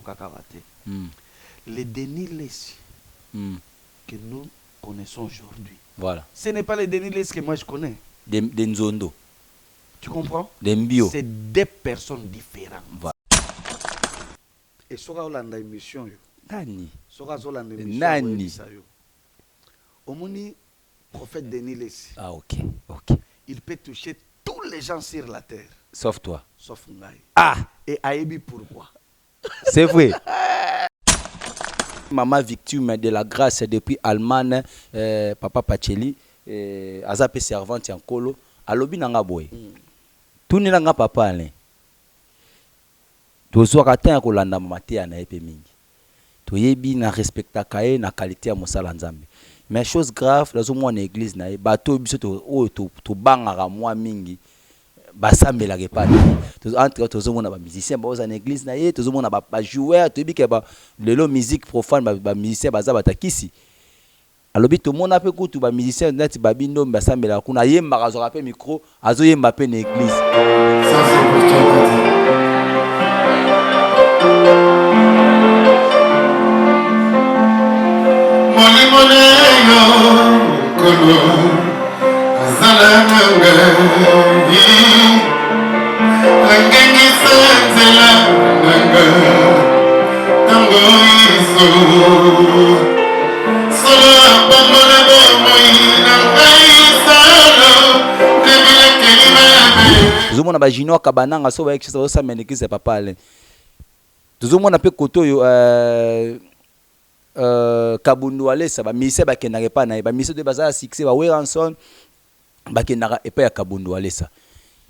Kakawate. Les Denis Lessi que nous connaissons aujourd'hui. Voilà. Ce n'est pas les Denis Lessi que moi je connais. Des Nzondo. Tu comprends? Des Mbio. C'est des personnes différentes. Voilà. Et Sora Olanda émission. Nani. Sora Olanda émission. Nani. Omoni, prophète Denis Lessi. Ah, ok. Ok. Il peut toucher tous les gens sur la terre. Sauf toi. Sauf Ngaï. Ah. Et Aébi, pourquoi? C'est vrai. Maman victime de la grâce depuis Allemagne, Papa Pacheli, Azapé servante en colo, alobi nanga boy. Tout ni nanga papa ale. Tozo kata ko landa mate na epe mingi. Toyebi na respecta kae na qualité ya mosala nzambe. Mais chose grave, dans une église na e bato biso to bangaka moi mingi. Basambela ke pa entre tozomona ba musicien baza na église na ye tozomona ba joueur toyebi ke ba lelo musique profane ba musicien baza batakisi alobi to mona pe kutu ba musicien neti babindo basambela kuna yemba kazoka pe micro azo yemba pe na église ça c'est tozomona ba junior kabananga so ba ekisa so menekise papa ale tozomona pe koto yo kabundu alesa ba mise ba kenaka pa na ba mise de baza succès ba Weranson ba kenaka epa ya kabundu alesa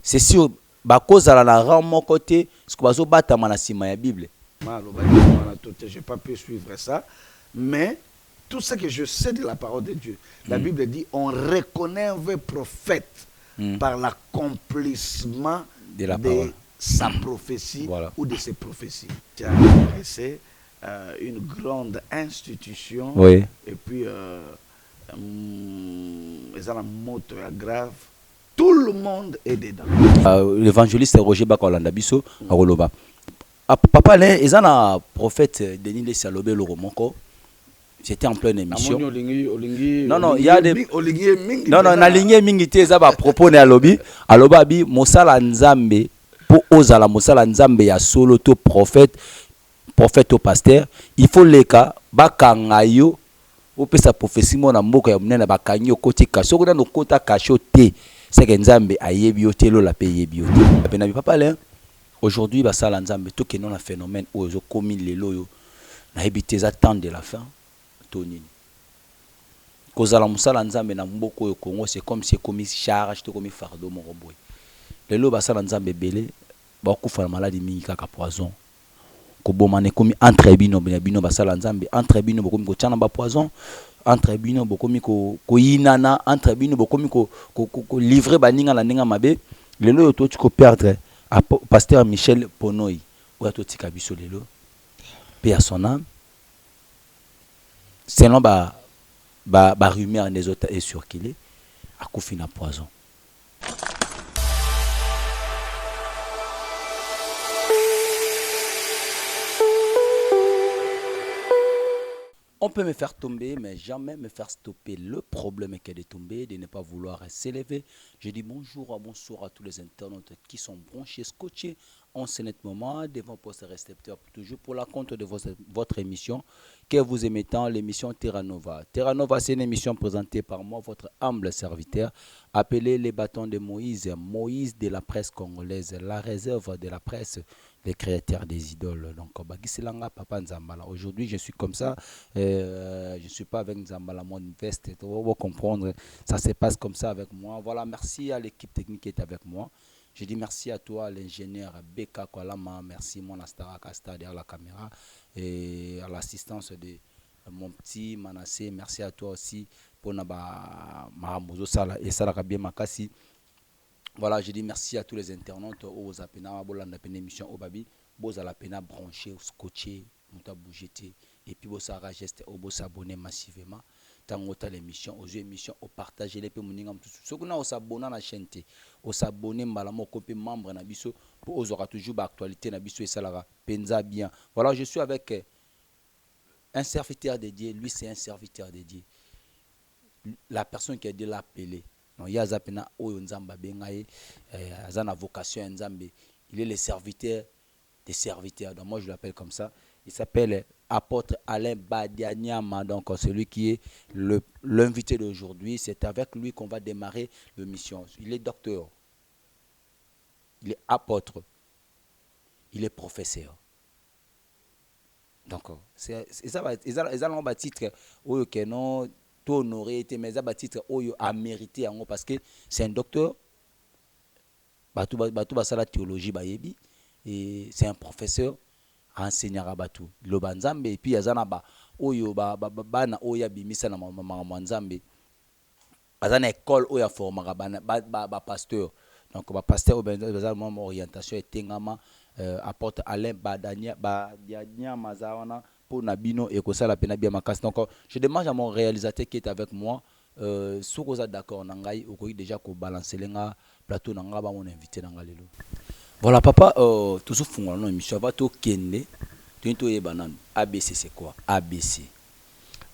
c'est sûr ba kozala na rang mon côté ce que bazo batama na sima ya Bible. Je n'ai pas pu suivre ça, mais tout ce que je sais de la parole de Dieu, la Bible dit on reconnaît un vrai prophète par l'accomplissement de sa prophétie voilà. ou de ses prophéties. Tu as adressé une grande institution oui. Et puis ils ont la moto grave. Tout le monde est dedans. L'évangéliste Roger Bakolanda Bisso à Roloba. Papa, ils ont un prophète Denis Lessi alobé le romanco. J'étais en pleine émission. Non, il y a des. Non, na ligne mingité, ça va proposer à lobby. À l'obabi, Mosala Nzambe, pour Ozala Mosala Nzambe, ya solo to prophète au pasteur. Il faut les cas, bakangayo, ou peut sa prophétie, mon amour, ya mnena bakanyo, côté kacho, on a nos quotas cachotés. C'est que Nzambe a yebioté, la paye yebioté. Papa, aujourd'hui, basala Nzambe, tout que non un phénomène où ils ont commis les loyaux, na habité attendre de la fin. Tonini. Kozala musala Nzambe na mboko yo Congo, c'est comme si commis charge, to commis fardeau mon roboy. Le lo basala Nzambe belé, ba kufa na maladie mingi kaka poison. Ko bomane komi entre bino bino basala Nzambe, entre bino bokomi ko tchana ba poison, entre bino bokomi ko inana, entre bino bokomi ko livrer baninga la ninga mabe. Le lo to tu ko perdre à pasteur Michel Ponoi. Ou to tika biso lelo. Paix à son âme. Selon ba rumeur des autres est circulé à Koufina poison. On peut me faire tomber, mais jamais me faire stopper. Le problème est de tomber, de ne pas vouloir s'élever. Je dis bonjour à tous les internautes qui sont branchés, scotchés en ce net moment devant poste récepteur, toujours pour la compte de votre émission que vous aimez tant, l'émission Terra Nova. Terra Nova, c'est une émission présentée par moi, votre humble serviteur, appelé les bâtons de Moïse, Moïse de la presse congolaise, la réserve de la presse, les créateurs des idoles. Donc, Papa Nzambala. Aujourd'hui, je suis comme ça. Je ne suis pas avec Nzambala, mon veste. Vous allez comprendre. Ça se passe comme ça avec moi. Voilà, merci à l'équipe technique qui est avec moi. Je dis merci à toi, l'ingénieur Beka Kwalama. Merci, mon Astara Kasta derrière la caméra. Et à l'assistance de mon petit Manassé. Merci à toi aussi pour Mahamozo Sala et Sala Kabie Makasi. Voilà, je dis merci à tous les internautes aux apena bolanda pena émission au babi, bos à la pena branché, scotché, monta bougé et puis bos à geste au bos abonner massivement. tant autant l'émission aux émissions au partager les peu moninga mtusu ce qu'on a au s'abonner à la chaîne au s'abonner malamo copie membre na biso pour aux aura toujours ba actualité na biso et salara penza bien voilà je suis avec un serviteur dédié lui c'est un serviteur dédié la personne qui a dû l'appeler non ya zapena oyo nzamba bengaye azana vocation nzambe il est le serviteur des serviteurs donc moi je l'appelle comme ça il s'appelle apôtre Alain Badianyama donc celui qui est l'invité d'aujourd'hui c'est avec lui qu'on va démarrer l'émission il est docteur il est apôtre il est professeur donc c'est ça un titre oyo que non honoré mais ça titre oyo a mérité en parce que c'est un docteur batou basala théologie bayebi et c'est un professeur enseignant batu loba nzambe et puis azana ba oyo bana oya bimisa na mama nzambe azana école oya formaka ba pasteur donc ba pasteur bazana mon orientation etengama apporte Alain Badianyama zawana pour Nabino et Kosala Penabia Makas. Donc je demande à mon réalisateur qui est avec moi si vous êtes d'accord nangai ou déjà ko balancer lenga plateau nanga ba mon invité nanga lelo. Voilà papa toujours fungwa non émission va to kende to yebanan ABC c'est quoi ABC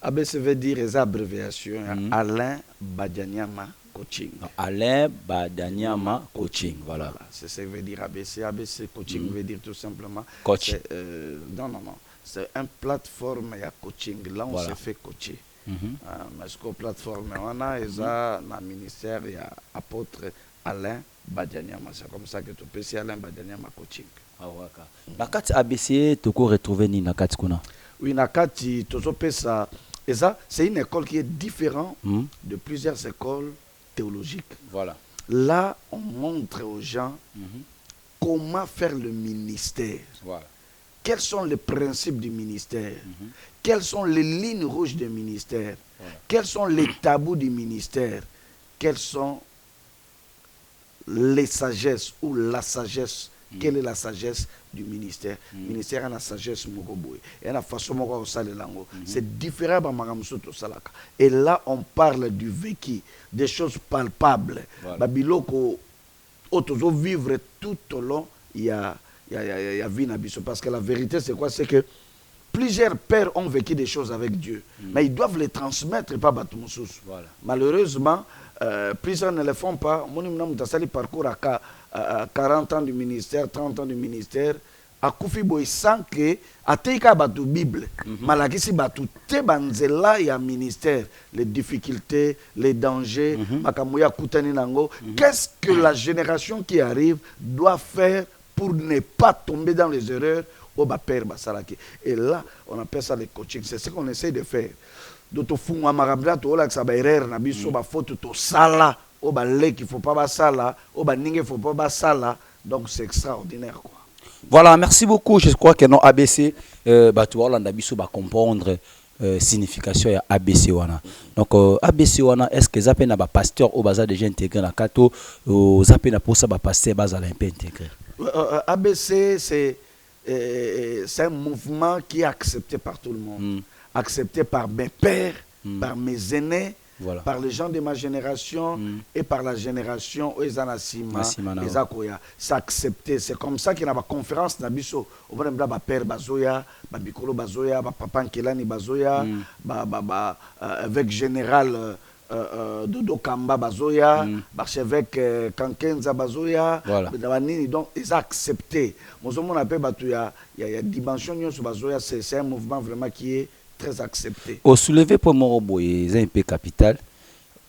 ABC veut dire les abréviations Alain Badianyama Coaching. Non, Alain Badianyama Coaching, voilà. C'est ça que veut dire ABC. ABC Coaching veut dire tout simplement. Coach. Non. C'est une plateforme à coaching. Là, on se fait coacher. Mais ce qu'on plateforme, on a un ministère, il y a apôtre Alain Badianyama. C'est comme ça que tu peux c'est Alain Badianyama Coaching. Ah ouais. La carte ABC, tu peux retrouver ni la carte qu'on a. Oui, la carte, tu peux ça. Et ça, c'est une école qui est différente de plusieurs écoles théologiques. Voilà. Là, on montre aux gens comment faire le ministère. Voilà. Quels sont les principes du ministère? Quelles sont les lignes rouges du ministère? Quels sont les tabous du ministère? Quelles sont les sagesses ou la sagesse? Quelle est la sagesse du ministère? Le ministère a la sagesse et la façon c'est différent. Et là, on parle du vécu, des choses palpables. Babiloko, vivre tout au long, il y a vie parce que la vérité, c'est quoi? C'est que plusieurs pères ont vécu des choses avec Dieu, mais ils doivent les transmettre et pas Batumoussous. Malheureusement, plusieurs ne le font pas. Mon parcours à 40 ans du ministère, 30 ans du ministère, à Koufi Boy sans que à Teika Batu Bible, Malakisi Batu Tebanzela et à ministère, les difficultés, les dangers, Makamouya Koutani Nango. Qu'est-ce que la génération qui arrive doit faire pour ne pas tomber dans les erreurs au Père Basalaki? Et là, on appelle ça le coaching. C'est ce qu'on essaie de faire. D'autres font un marabla, tout là, ça va erreur, nabiso, ba faute, tout sala. Au balai qu'il faut pas ça là, au baningue il faut pas ça là, donc c'est extraordinaire quoi. Voilà, merci beaucoup. Je crois que non ABC, tu vois l'andabiso va comprendre signification ya ABC wana. Donc ABC wana est-ce que zappé na ba pasteur au bazar déjà intégré na kato, zappé na pour ça ba pasteur bazar un peu intégré. ABC c'est un mouvement qui est accepté par tout le monde, accepté par mes pères, par mes aînés. Voilà. Par les gens de ma génération et par la génération Ezanasima, Ezakoya. C'est accepté. C'est comme ça qu'il y a une conférence Nabiso. On va dire père Bazoya, Bikolo Bazoya, Papa Nkelani Bazoya, avec général Dodo Kamba Bazoya, archevêque Kankenza Bazoya. Donc, ils ont accepté. Moi, on appelle Batouya. Il y a dimension sur Bazoya. C'est un mouvement vraiment qui est très accepté. Au soulevé pour Moroboy, c'est un peu capital.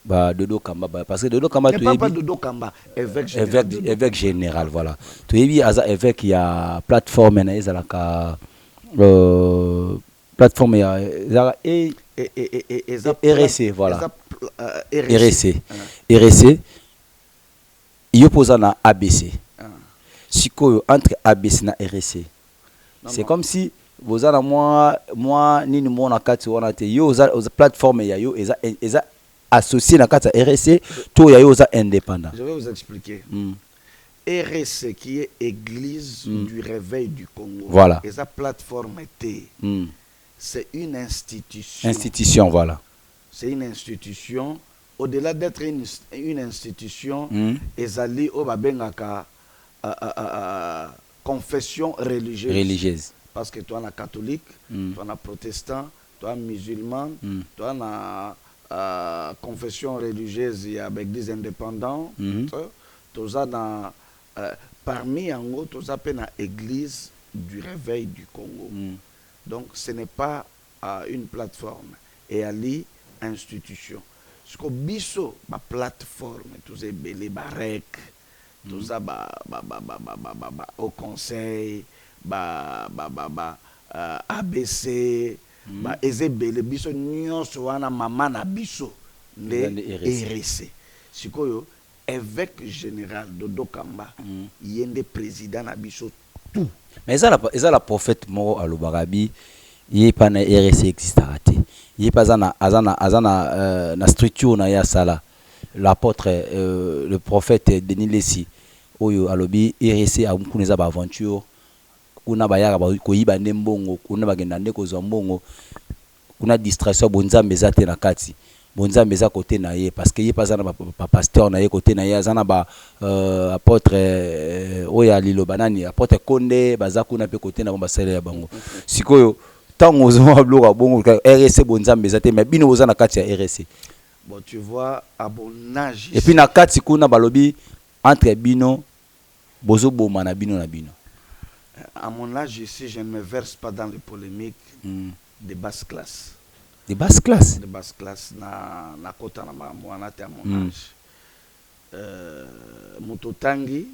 Dodo Kamba, parce que Dodo Kamba, tu pas Dodo Kamba, évêque général, voilà. Tu es bien évêque, il y a plateforme, il y a plateforme, il y a RSC, voilà. RSC. RSC, il y a posé na ABC. Si entre ABC et RSC, c'est comme si vous avez moi ni nous na kati wana te yo aux plateformes ya yo eza associé na kati RSC to ya yo indépendant. Je vais vous expliquer. RSC qui est Église du Réveil du Congo. Voilà. Eza plateforme T. C'est une institution. Institution, voilà. c'est une institution. Au-delà d'être une institution, ezali o babengaka confession religieuse. Parce que toi, on a catholique, toi, on a protestant, toi, musulman, toi, on a confession religieuse avec des indépendants. Tout ça dans parmi en haut, tout ça dans l'église du réveil du Congo. Donc, ce n'est pas une plateforme. Et ali institution. Ce que biso ba plateforme, tout ça belé barek, tout ça au conseil, ABC, ezebele biso nyonso wana mama na biso le RC. Ce que évêque général Dodo Kamba, yende président na biso tout. Mais ça la prophète moro alobarabi, il pas na RC existera te. Il pas azana na structure na ya sala. L'apôtre le prophète Denis Lessi oyo alobi RC a mkuneza ba aventure kuna bayaka ba koyiba ndembongo kuna bagenda ndeko zo mbongo kuna distraction bonzambe za te na kati bonzambe za côté na ye parce que ye pas na ba pasteur na ye côté na ye azana ba apôtre oya lilo banani apôtre Konde baza kuna pe côté na ba sala ya bango sikoyo tango zo bloka bongo RC bonzambe za te mais bino boza na kati ya RC. Bon, tu vois, à mon âge. Et puis, na kati kuna balobi entre bino, bozo boma na bino na bino. À mon âge ici, je ne me verse pas dans les polémiques de basse classe. De basse classe? De basse classe, na kota na mwana te à mon âge. Mutotangi,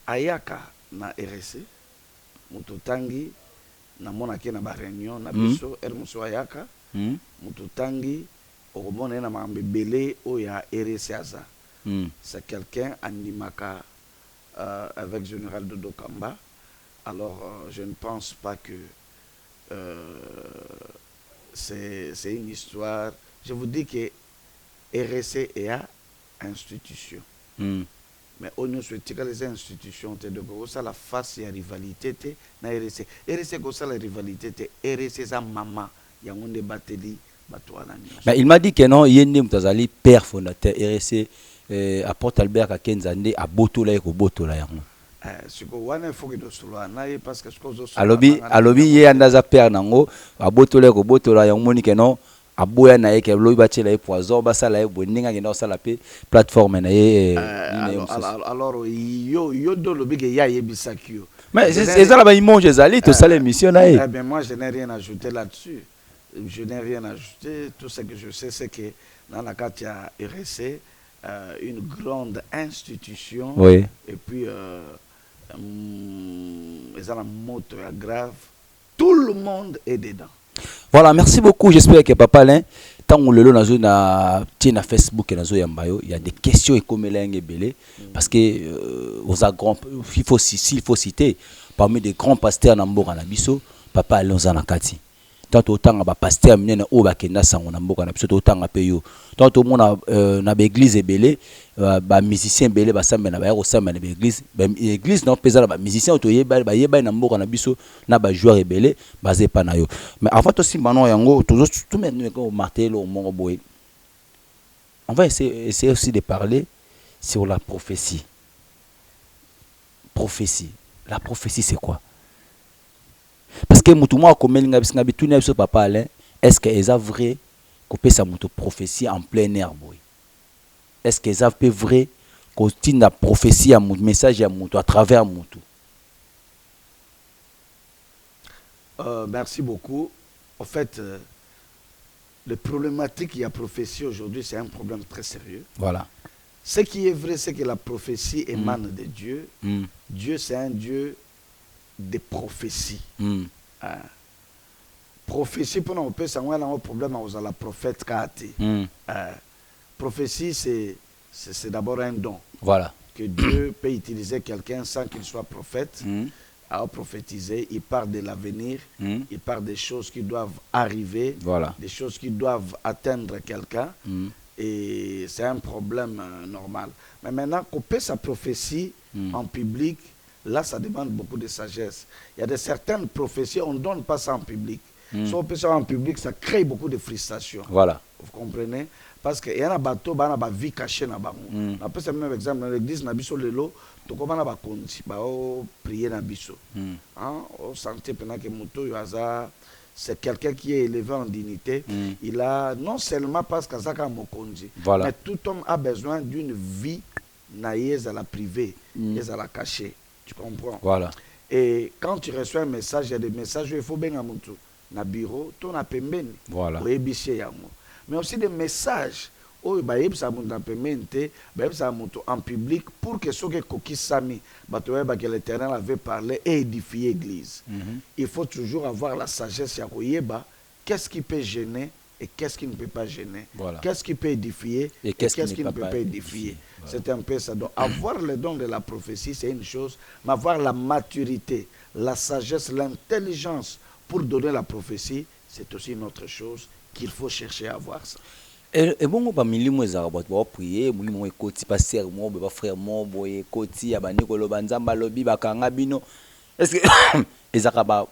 ayaka na RC. Mutotangi, na monake na ba réunion, na biso, ermuso ayaka. Mutotangi, c'est quelqu'un animaka avec général Dodo Kamba. Alors je ne pense pas que c'est une histoire. Je vous dis que RC est une institution. Mais on nous souhaite que les institutions te de ça la face et la rivalité na RC. RC comme ça la rivalité RC sa maman yangonde bateli. Mais il m'a dit que non, Yende Mutazali, père fondateur RC, apporte Albert Kakenzande à Botola et au Botola. Alobi ye andaza père nango a Botola et au Botola yang moni que non a boya na ke loyi batela e poison basala e boninga ngenda sala pe plateforme na ye alors yo do lobi que ya yebisakio. Mais c'est ça là-bas, ils mangent les alliés, tout ça l'émission là. Eh bien moi je n'ai rien ajouté là-dessus. Je n'ai rien ajouté. Tout ce que je sais, c'est que dans la carte, il y a RC, une grande institution. Oui. Et puis, ils ont la moto grave. Tout le monde est dedans. Voilà, merci beaucoup. J'espère que Papa Alain, tant que le lot na Facebook et il y a des questions et comme belé parce que il faut citer parmi des grands pasteurs Namboka Nabiso, Papa Alain Zanakati. Tant autant à pasteur minene o bakenda sango na mboka na biso autant pe yo tant au mona na l'église ebelé ba musicien belé ba samba na ba yako samba na l'église l'église non pesa ba musicien to yeba ba yeba na mboka na biso na ba joueur ebelé basé pa na yo mais avant aussi manon yango toujours tout maintenant ko martelo mongo boy on va essayer aussi de parler sur la prophétie. La prophétie c'est quoi? Parce que mutumwa komelinga bisinga bituna biso Papa Alain, est-ce que c'est vrai qu'on peut sa muto prophétie en plein air boy? Est-ce que c'est vrai qu'on tient la prophétie à mon message à muto à travers muto? Merci beaucoup. En fait, le problématique qu'il y a prophétie aujourd'hui, c'est un problème très sérieux. Voilà. Ce qui est vrai, c'est que la prophétie émane de Dieu. Dieu, c'est un Dieu des prophéties. Prophétie, pour nous, on peut savoir un problème avec la prophète Kati. Prophétie, c'est d'abord un don. Voilà. Que Dieu peut utiliser quelqu'un sans qu'il soit prophète à prophétiser. Il parle de l'avenir, il parle des choses qui doivent arriver, voilà. Des choses qui doivent atteindre quelqu'un. Et c'est un problème normal. Mais maintenant, qu'on peut sa prophétie en public, là, ça demande beaucoup de sagesse. Il y a de certaines prophéties, on ne donne pas ça en public. Si on peut ça en public, ça crée beaucoup de frustration. Voilà. Vous comprenez? Parce qu'il y a un bateau, il y a une vie cachée. On peut se même exemple, dans l'église, dans lelo, tout comme on a prier dans biso. On sentait que c'est quelqu'un qui est élevé en dignité. Il a non seulement parce que ça voilà. mais tout homme a besoin d'une vie naïve à la privée, à la cachée. Tu comprends? Voilà. Et quand tu reçois un message, il y a des messages il faut bien à mon tour. Dans le bureau, tu as pembeni. Voilà. Mais aussi des messages en public pour que ceux qui sami que l'Éternel avait parlé et édifié l'église. Il faut toujours avoir la sagesse à koyeba qu'est-ce qui peut gêner et qu'est-ce qui ne peut pas gêner. Voilà. Qu'est-ce qui peut édifier et qu'est-ce qui ne peut pas édifier. Voilà. C'est un peu ça. Donc avoir le don de la prophétie, c'est une chose, mais avoir la maturité, la sagesse, l'intelligence pour donner la prophétie, c'est aussi une autre chose qu'il faut chercher à avoir ça. Et bon, on va prier, on va écouter, passer mon bébé frère, mon boy, écouter, abani kolobanzamba lobi bakanga bino. Est-ce que ezaka ba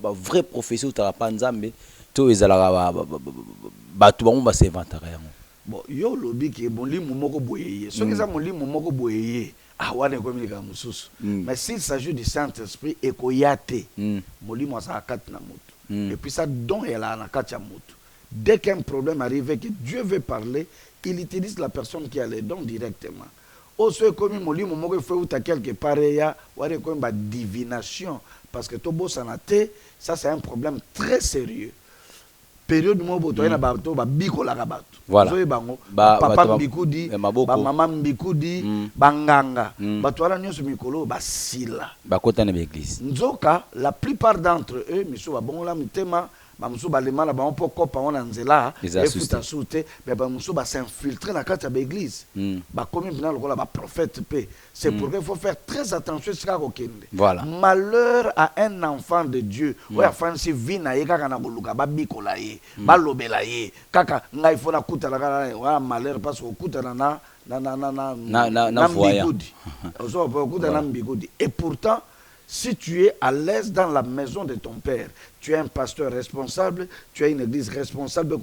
vrai professeur utara nzambe to ezala ba tu ba s'inventer. Bon, yo lobi ki bon li moko boyeye. Ce que ça mon li moko boyeye. Ah wane ko milika mususu. Mais s'il s'agit du Saint-Esprit et koyate, mon li mo sa kat na moto. Et puis ça don elle a na kat ya moto. Dès qu'un problème arrive et que Dieu veut parler, il utilise la personne qui a les dons directement. Au ce comme moli momoko fait ou ta quelque part ya ware ko ba divination parce que tobo sanate, ça c'est un problème très sérieux. Période mo boto na ba to ba biko la ka bato. Voilà. Zo bango papa mbikudi, ba mama mbikudi, banganga. Bato ala nyonso mikolo ba sila. Ba kota na l'église. Nzoka la plupart d'entre eux miso ba bongo la mitema bamusu balema na ba on poko pa on nzela et futa soute mais bamusu ba s'infiltrer na kata ba église. Ba komi bina lokola ba prophète pe. C'est pourquoi il faut faire très attention à ce ka kokende. Voilà. Malheur à un enfant de Dieu. Oya fansi vina ye kaka na boluka ba bikola ye, ba lobela ye. Kaka ngai fona kuta la kala wa malheur parce que kuta na mbikudi. Ozo pa kuta na mbikudi. Et pourtant si tu es à l'aise dans la maison de ton père, tu es un pasteur responsable, tu as une église responsable,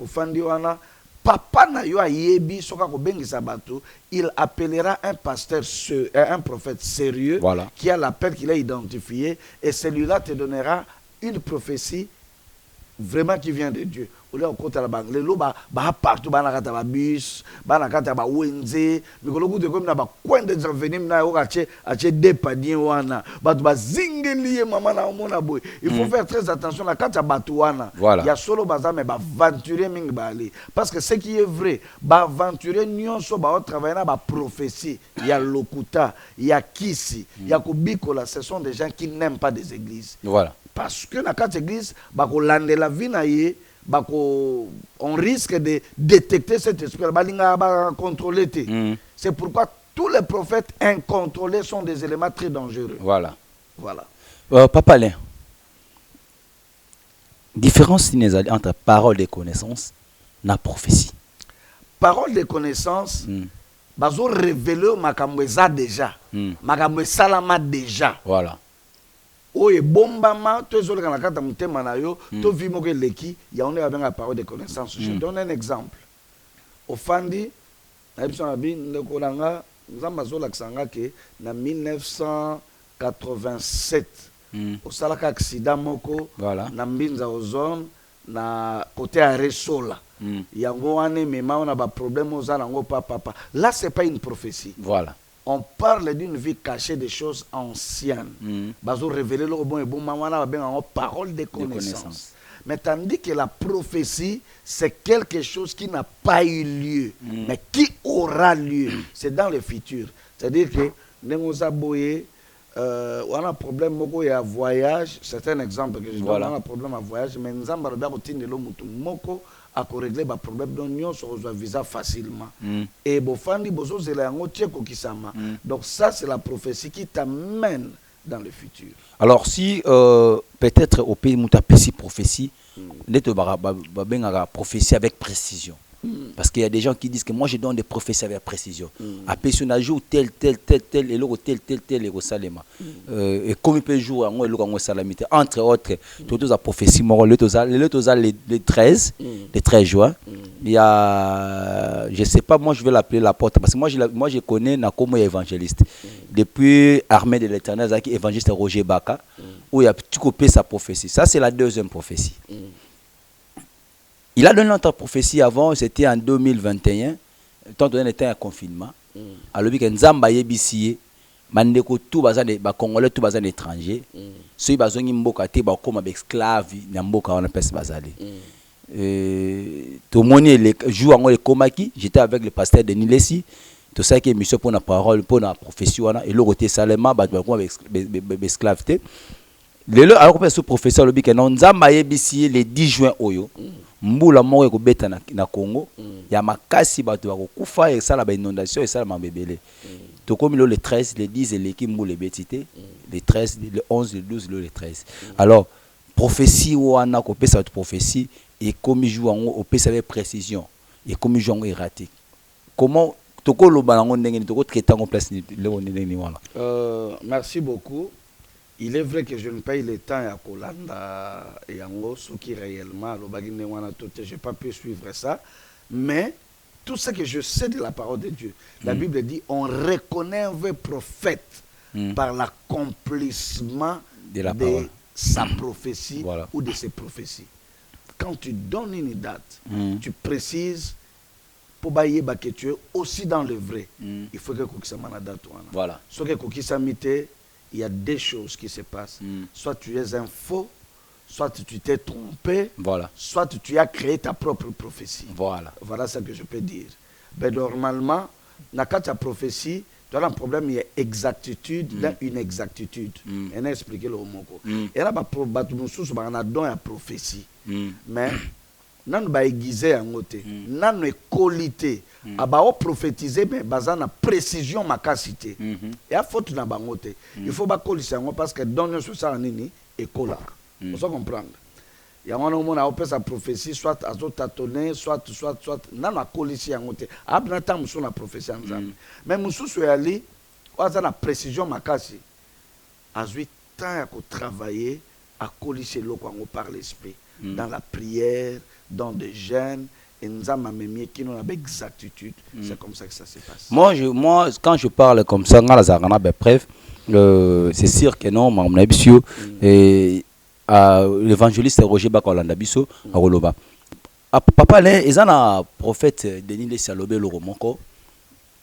papa na yo ayebi soka ko bengisa bato, il appellera un pasteur, un prophète sérieux, voilà, qui a l'appel qu'il a identifié, et celui-là te donnera une prophétie vraiment qui vient de Dieu. Ole okota la bangle lo ba partout ba na kata ba bus ba na kata ba wenze mikolo ku de comme na ba coin de avenue na yo kache ache depadien wana ba to ba zingeliye mama na omona boy. Il faut faire très attention na kata batu wana. Voilà. Ya solo bazame ba aventurer mingi ba ali parce que ce qui est vrai ba aventurer nyonso ba travailler na ba prophétie ya lokuta ya kisi ya kubikola, ce sont des gens qui n'aiment pas des églises. Voilà. Parce que na kata église ba ko landela vie na ye on risque de détecter cet esprit. C'est pourquoi tous les prophètes incontrôlés sont des éléments très dangereux. Voilà. Voilà. Papa Alain, différence entre parole de connaissance et prophétie. Parole de connaissance, bazo révéler makambo eza déjà. Makambo salama déjà. Voilà. Oye bombama to ezoleka na kata mutema na yo to vi moko leki ya on a parole de connaissance. Je donne un exemple. Ofandi na biso na bi ndeko nanga nzamba zola kisanga ke na 1987 osalaka accident moko na mbinza ozone na côté à Resola. Yango wane mema on a ba problème oza nango papa. Là c'est pas une prophétie. Voilà. On parle d'une vie cachée des choses anciennes. Bazo révéler le bon et bon maman ben en parole de connaissance. Mais tandis que la prophétie c'est quelque chose qui n'a pas eu lieu, mais qui aura lieu. C'est dans le futur. C'est-à-dire que nous avons on a un problème moko ya voyage, c'est un exemple que je donne. On a un problème à voyage, mais nous avons bien retenu le moko à régler le problème dont nous avons visa facilement. Et bofandi bozo zela yango tieko kisama. Donc ça c'est la prophétie qui t'amène dans le futur. Alors si peut-être au pays muta pesi prophétie, neto ba benga prophétie avec précision. Parce qu'il y a des gens qui disent que moi je donne des prophéties avec précision. Après si on a joué tel, et l'autre tel, et salema. Et comme il peut jouer, on salamité. Entre autres, toutes les prophéties, les 13 juin. Il y a, je ne sais pas, moi je vais l'appeler la porte, parce que moi je connais Nakomo évangéliste. Depuis Armée de l'Éternel, évangéliste Roger Baka, où il a tout copié sa prophétie. Ça c'est la deuxième prophétie. Il a donné notre prophétie avant, c'était en 2021, tant qu'on était en confinement. Alors, il y a Nzamba Yebisiye, Mandeko tout bazan des Congolais, tout bazan étrangers. Ceux qui bazan Mboka te ba comme esclaves, Namboka on appelle ça bazali. Tout le monde les joue en les komaki. J'étais avec le pasteur Denis Lessi. Tout ça qui est mission pour la parole, pour la prophétie, et le côté Salema, bah comme esclaves te. Alors que ce professeur le bike Nzamba Yebisiye le 10 juin oyo. Mbula moko ekobeta na Congo ya makasi bato bakokufa et ça la inondation et ça la mabebele to comme le 13 le 10 et l'équipe mbula betité le 13 le 11 le 12 le 13 alors prophétie wana ko pesa prophétie et comme joue en pesa avec précision et comme joue erratique comment to ko lo balango ndenge to ko traiter en place le ndenge wala merci beaucoup. Il est vrai que je ne paye le temps à Kolanda et Ango, ce qui réellement, je n'ai pas pu suivre ça. Mais tout ce que je sais de la parole de Dieu, la Bible dit, on reconnaît un vrai prophète par l'accomplissement de sa prophétie ou de ses prophéties. Quand tu donnes une date, tu précises, pour que tu es aussi dans le vrai. Il faut que tu aies une date. Voilà. Ce que tu il y a des choses qui se passent. Soit tu es un faux, soit tu t'es trompé, soit tu as créé ta propre prophétie. Voilà ce que je peux dire. Mais normalement, dans ta prophétie, tu as un problème, il y a exactitude, il y a une exactitude. On a expliqué le mot. Et là, on a donné la prophétie. Mais, nan ba aiguiser en côté, nan qualité, aba o prophétiser mais bazan na précision makasité. Et à faute na bangote, il faut ba colisser parce que donne sur ça nini et cola. Vous comprendre. Il y a un moment où sa prophétie soit à tâtonner, soit nan na colisser en côté. Abna tam sur la prophétie ensemble. Mais musu so yali, oza na précision makasi. Azuit temps à travailler à colisser lo ko par l'esprit. Dans la prière, dans des jeûnes, et nous avons même qui nous avec exactitude. C'est comme ça que ça se passe. Moi, quand je parle comme ça, c'est sûr que non, mon avis, l'évangéliste Roger Bakolanda Bisso, à Roloba. Papa, ils ont un prophète Denis Lessi Alobé le Romanko.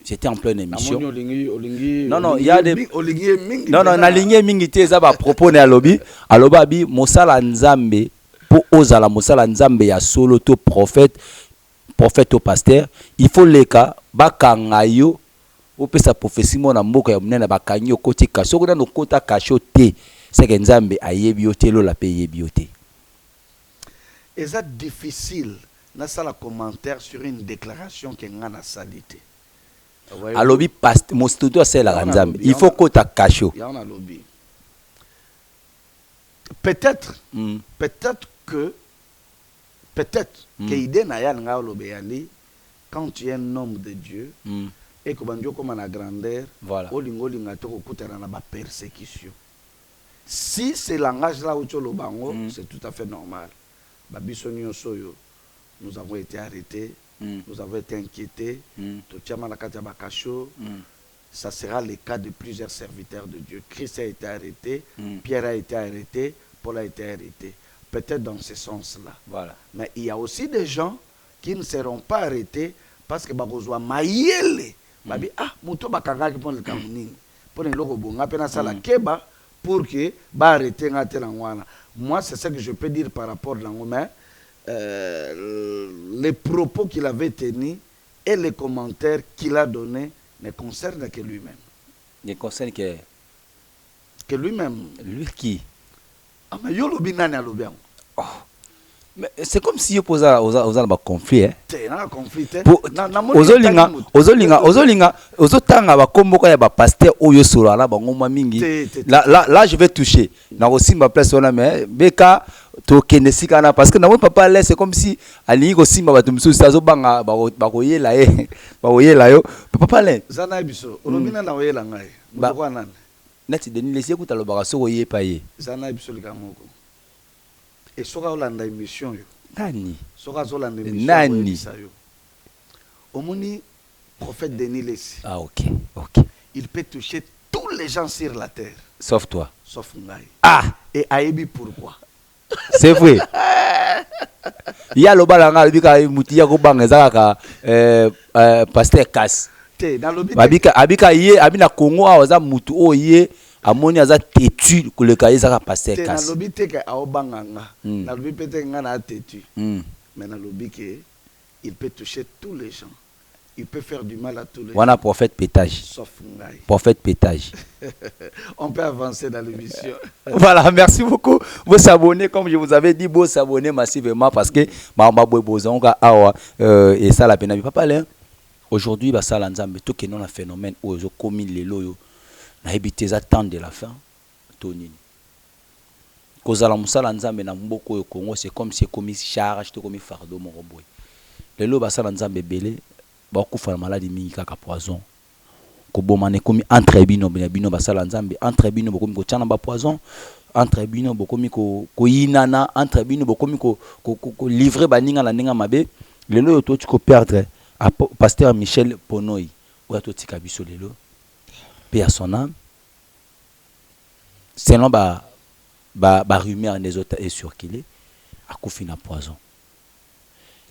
J'étais en pleine émission. Non, il y a des. Non, na ligne mingité, ça va proposer à lobby. À lobby, Mosala Nzambe. Pour osala mosala nzambe ya solo to prophète au pasteur, il faut les cas bakanga yo o pesa prophétie mona mboka ya munene bakanyo koti kasoko na kota kashote c'est que nzambe ayebi yo te lo la paye bioté. Et c'est difficile na sala commentaire sur une déclaration que ngana salité. Alobi pasteur mostuto c'est la nzambe. Il faut kota kasho. Ya on a lobby. Peut-être que idée na ya nga lobeyali quand tu es un homme de Dieu et que bandio comme na grandeur olingo linga to kokutana na ba persécution. Si ce langage là où tu le bango, c'est tout à fait normal. Ba biso nyonso yo nous avons été arrêtés, nous avons été inquiétés, to tiama na kati ba kasho. Ça sera le cas de plusieurs serviteurs de Dieu. Christ a été arrêté, Pierre a été arrêté, Paul a été arrêté. Peut-être dans ce sens-là. Voilà. Mais il y a aussi des gens qui ne seront pas arrêtés parce que bakozwa mayele. Babi muto bakanga ki pon le kamunini. Pour le logo bonga pena sala keba pour que ba arrêter ngate langwana. Moi c'est ça que je peux dire par rapport à l'angoma. Les propos qu'il avait tenus et les commentaires qu'il a donnés ne concerne que lui-même. Ne concerne que lui-même. Lui qui? Ah mais yo lobi nani alobi. Mais c'est comme si vous avez un conflit. Hein. Là, je vais toucher. Là aussi, ma place, mais Beka, parce que papa là, c'est comme si Ali aussi m'a battu sous sa zobanga, baroyer là, baroyer là yo. Papa là. Zana biso, olobina na oyela ngai. Bakwa nani? Nati Denis laisser kuta lo baraso oyer paye. Zana biso likamoko. Et soka olanda émission yo. Nani? Soka zolanda émission. Nani? Omoni prophète Denis Lessi. Ah ok, ok. Il peut toucher tous les gens sur la terre. Sauf toi. Sauf Ngai. Ah! Et Aïbi pourquoi? C'est vrai. Il y a le balanga, le bika mutia ko bangeza ka pasteur Kass. Abika yé abina Congo aza mutu o yé amoni aza têtu ko le kaisa ka pasteur Kass. Na lobi te ka aobanganga. Na lobi peut-être nga na têtu. Mais na lobi que il peut toucher tous les gens. Il peut faire du mal à tous les gens. On a prophète pétage. Sauf Ngai. Prophète pétage. On peut avancer dans l'émission. Voilà, merci beaucoup. Vous s'abonnez, comme je vous avais dit, vous s'abonnez massivement parce que et ça la peine. Papa là, aujourd'hui, ça l'ensemble, tout que non un phénomène où ils ont commis les loyaux, na habité attendre de la fin, Tony. Cause à la moussala l'ensemble na mboko au Congo, c'est comme si commis charge, tout commis fardeau mon robot. Les lots ça l'ensemble belé, beaucoup font la maladie mingi kaka poison. Ko bomane komi entre bino bino basala nzambe entre bino bokomi ko tchana ba poison entre bino bokomi ko inana entre bino bokomi ko livrer baninga la ninga mabe lelo yo to ko perdre à pasteur Michel Ponoi ou to tika biso lelo paix à son âme selon ba rumeur des autres est circulé a kufina poison.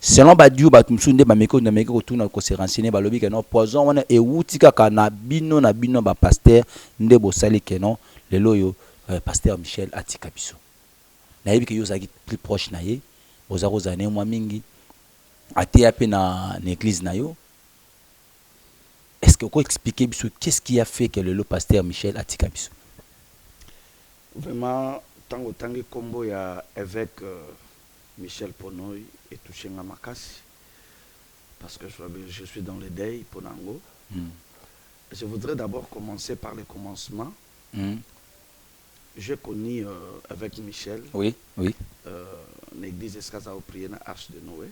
Selon Badiou Batumsunde Bameko na meko tuna ko se renseigner balobi que non poison wana e wutika ka na bino ba pasteur nde bo sali que non le loyo pasteur Michel atika biso. Na yebi que yo zaki plus proche na ye ozako zane mwa mingi atia pe na église na yo. Est-ce que vous pouvez expliquer biso qu'est-ce qui a fait que le pasteur Michel atika biso? Vraiment tango kombo ya évêque Michel Ponoi est touché à Makassi parce que je suis dans le deuil Ponango. Je voudrais d'abord commencer par le commencement. J'ai connu avec Michel. Oui, oui. L'église Escaza au prier dans l'Arche de Noé.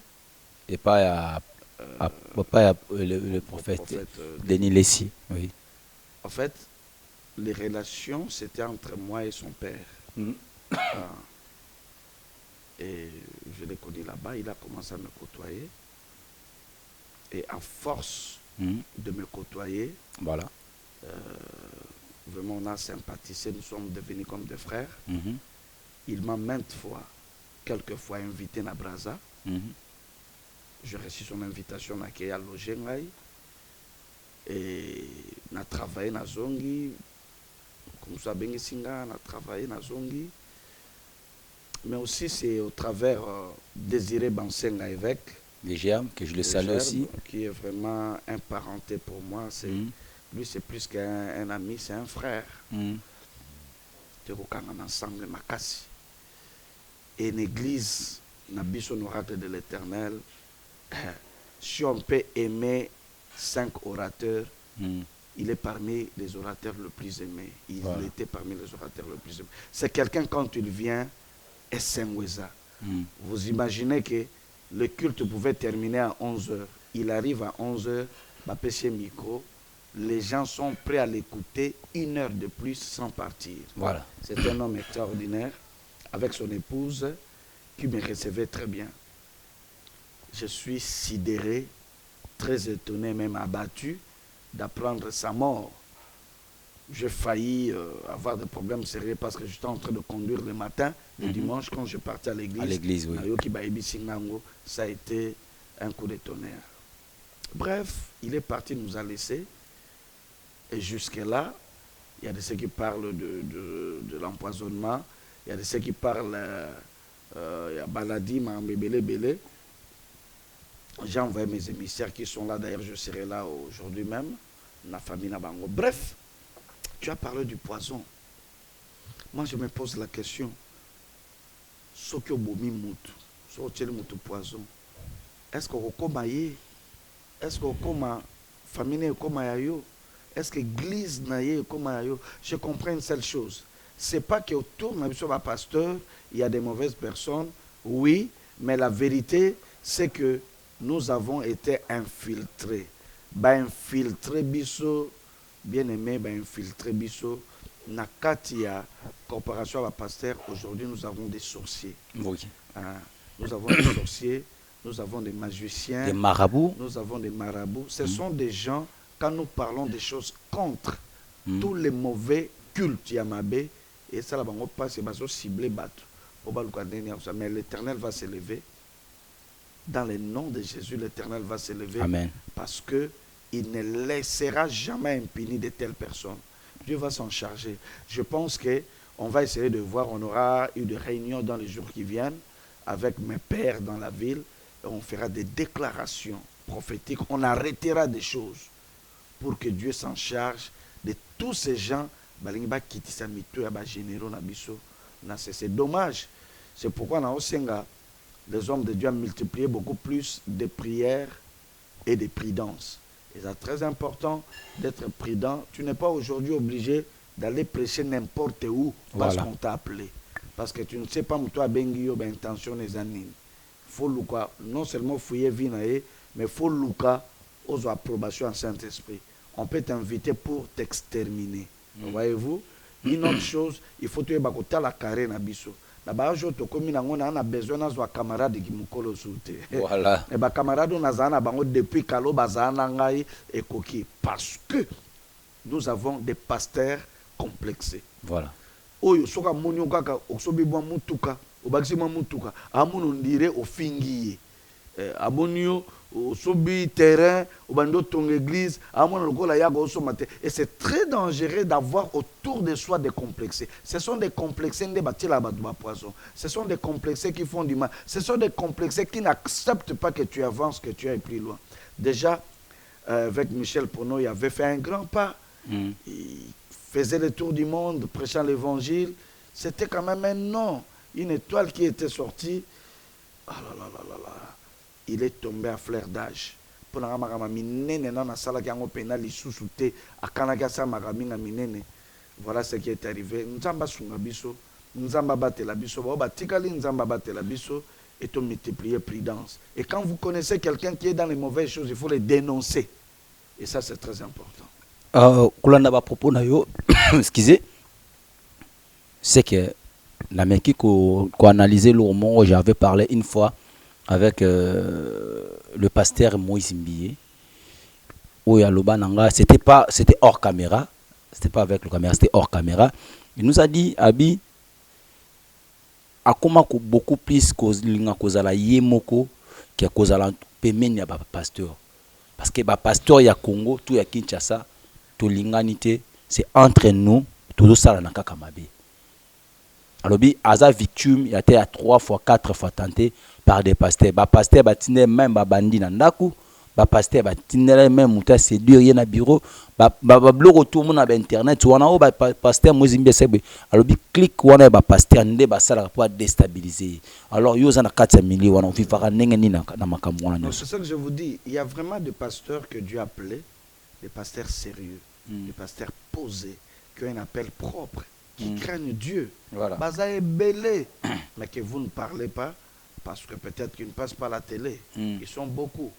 Et pas le prophète Denis Lessi. Oui. En fait, les relations c'était entre moi et son père. Et je l'ai connu là-bas, il a commencé à me côtoyer. Et à force de me côtoyer, voilà. Vraiment on a sympathisé, nous sommes devenus comme des frères. Il m'a maintes fois, quelquefois invité à Braza. J'ai reçu son invitation à loger. Et on a travaillé à Zongi. Comme ça, on a travaillé à Zongi. Mais aussi, c'est au travers Désiré Bansenga, évêque. Les germes, que je le salue aussi. Qui est vraiment un parenté pour moi. Lui, c'est plus qu'un ami, c'est un frère. Tu es ensemble, Makassi. Et une église, Nabiso oracle de l'Éternel. Si on peut aimer 5 orateurs, il est parmi les orateurs les plus aimés. Il était parmi les orateurs les plus aimés. C'est quelqu'un, quand il vient, et Saint-Oueza. Vous imaginez que le culte pouvait terminer à 11h. Il arrive à 11h, péché micro. Les gens sont prêts à l'écouter 1 heure de plus sans partir. Voilà. C'est un homme extraordinaire avec son épouse qui me recevait très bien. Je suis sidéré, très étonné, même abattu d'apprendre sa mort. J'ai failli avoir des problèmes sérieux parce que j'étais en train de conduire le matin, le dimanche, quand je partais à l'église. À l'église, oui. Ça a été un coup de tonnerre. Bref, il est parti, nous a laissés. Et jusque-là, il y a de ceux qui parlent de l'empoisonnement, il y a de ceux qui parlent il y a Baladi, Belé. J'ai envoyé mes émissaires qui sont là. D'ailleurs, je serai là aujourd'hui même. La famille Nabango. Bref, tu as parlé du poison. Moi, je me pose la question. Sokyo Bomi Moutou, so tcheli mutu poison. Est-ce que okoma ye? Est-ce que okoma famille okoma ya yo? Est-ce que l'église na ye okoma ya yo? Je comprends une seule chose. C'est pas qu'autour de ma pasteur, il y a des mauvaises personnes, oui, mais la vérité, c'est que nous avons été infiltrés. Infiltré biso, bien aimé, infiltré biso, nakatia, corporation à la pasteur, aujourd'hui nous avons des sorciers. Oui. Nous avons des sorciers, nous avons des magiciens. Des marabouts. Nous avons des marabouts. Ce sont des gens, quand nous parlons des choses contre tous les mauvais cultes Yamabé, et ça, là, on passe, c'est ciblé battre. Mais l'Éternel va s'élever. Dans le nom de Jésus, l'Éternel va s'élever. Amen. Parce qu'il ne laissera jamais impuni de telles personnes. Dieu va s'en charger. Je pense qu'on va essayer de voir, on aura eu des réunions dans les jours qui viennent avec mes pères dans la ville. Et on fera des déclarations prophétiques. On arrêtera des choses pour que Dieu s'en charge de tous ces gens. C'est dommage. C'est pourquoi dans Osenga, les hommes de Dieu ont multiplié beaucoup plus de prières et de prudence. Et c'est très important d'être prudent. Tu n'es pas aujourd'hui obligé d'aller prêcher n'importe où parce qu'on t'a appelé. Parce que tu ne sais pas, toi, Bengi, intention des années. Faut non seulement fouiller Vinae, mais il faut aux approbations en Saint-Esprit. On peut t'inviter pour t'exterminer. Voyez-vous? Une autre chose, il faut que tu aies la carré na biso. Là-bas, je te commis on a besoin de camarades qui me sauté. Voilà. Et bah camarades on a depuis Kalo bazana ngai et koki parce que nous avons des pasteurs complexés. Voilà. Oyo soka monyo kaka osobi bwa mutuka, obakisima mutuka, amono ndire ofingiye. Abonio osobi terrain obando ton église amono lokola yago osomate. Et c'est très dangereux d'avoir autour de soi des complexés. Ce sont des complexés de batila badouba poison. Ce sont des complexés qui font du mal. Ce sont des complexés qui n'acceptent pas que tu avances, que tu ailles plus loin. Déjà avec Michel Pono, il avait fait un grand pas. Il faisait le tour du monde prêchant l'évangile. C'était quand même un nom, une étoile qui était sortie. Ah là là là là là. Il est tombé à fleur d'âge. Voilà ce qui est arrivé. Et on multiplier prudence. Et quand vous connaissez quelqu'un qui est dans les mauvaises choses, il faut les dénoncer. Et ça, c'est très important. Excusez. C'est que la mec qui a analysé le roman, j'avais parlé une fois avec le pasteur Moïse Mbié. C'était hors caméra. C'était pas avec le caméra, c'était hors caméra. Il nous a dit, Abi, a comment beaucoup plus cause la yemoko que cause la pemeni ya pasteur. Parce que le pasteur ya Congo, tout ya Kinshasa, tout l'inganité, c'est entre nous, tout ça la naka kamabe. Alors, Aza victime, il a été à 3 fois, 4 fois tenté par des pasteurs. Les pasteurs batine même bandi nandaku, les pasteurs batine même mouta séduire rien à bureau, blog autour mon internet, ou on a pasteur Mozimbe sebe. Alors, clique ou on a pasteur ndé basala pour déstabiliser. Alors, yo zana 4 millions, on vivra n'engeni na makamwana. C'est ça que je vous dis, il y a vraiment des pasteurs que Dieu a appelés, des pasteurs sérieux, des pasteurs posés, qui ont un appel propre. Qui craignent Dieu. Voilà. Baza est belé, mais que vous ne parlez pas, parce que peut-être qu'ils ne passent pas la télé. Ils sont beaucoup.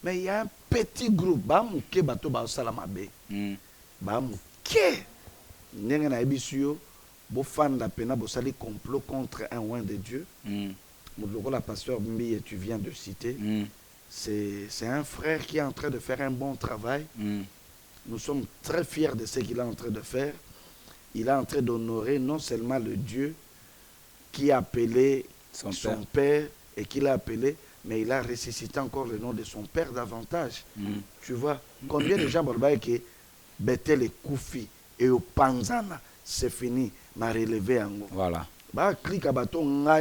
Mais il y a un petit groupe, Bamouké Bato Baosalamabe. Bamouké. N'yanga na ebisio, Bofan la pena, Bosali complot contre un oin de Dieu. La pasteur Mbi, tu viens de citer. C'est un frère qui est en train de faire un bon travail. Nous sommes très fiers de ce qu'il est en train de faire. Il est en train d'honorer non seulement le Dieu qui a appelé son père et qui l'a appelé, mais il a ressuscité encore le nom de son père davantage. Tu vois, combien de gens qui Bethel et Koufi et au Panzana, c'est fini, m'a relevé en haut. Voilà. Bah, clique à bâton, na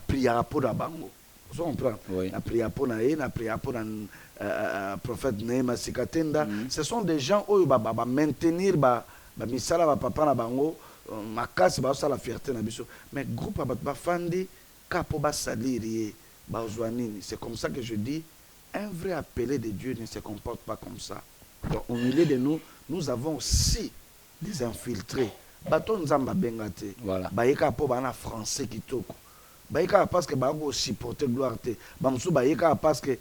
prière pour la bango. Vous comprenez? Na prière pour na prière pour le prophète Nehema Sikatenda. Ce sont des gens qui vont maintenir misala ba papa na bango makasi ba sa la fierté na biso mais groupe ba fandi C'est comme ça que je dis, un vrai appelé de Dieu ne se comporte pas comme ça. Donc, au milieu de nous, nous avons aussi des infiltrés. Baton Nzamba Bengate. Voilà. Bayeka po bana français qui toko. Bayeka parce que bako supporter gloire te. Bamsu bayeka parce que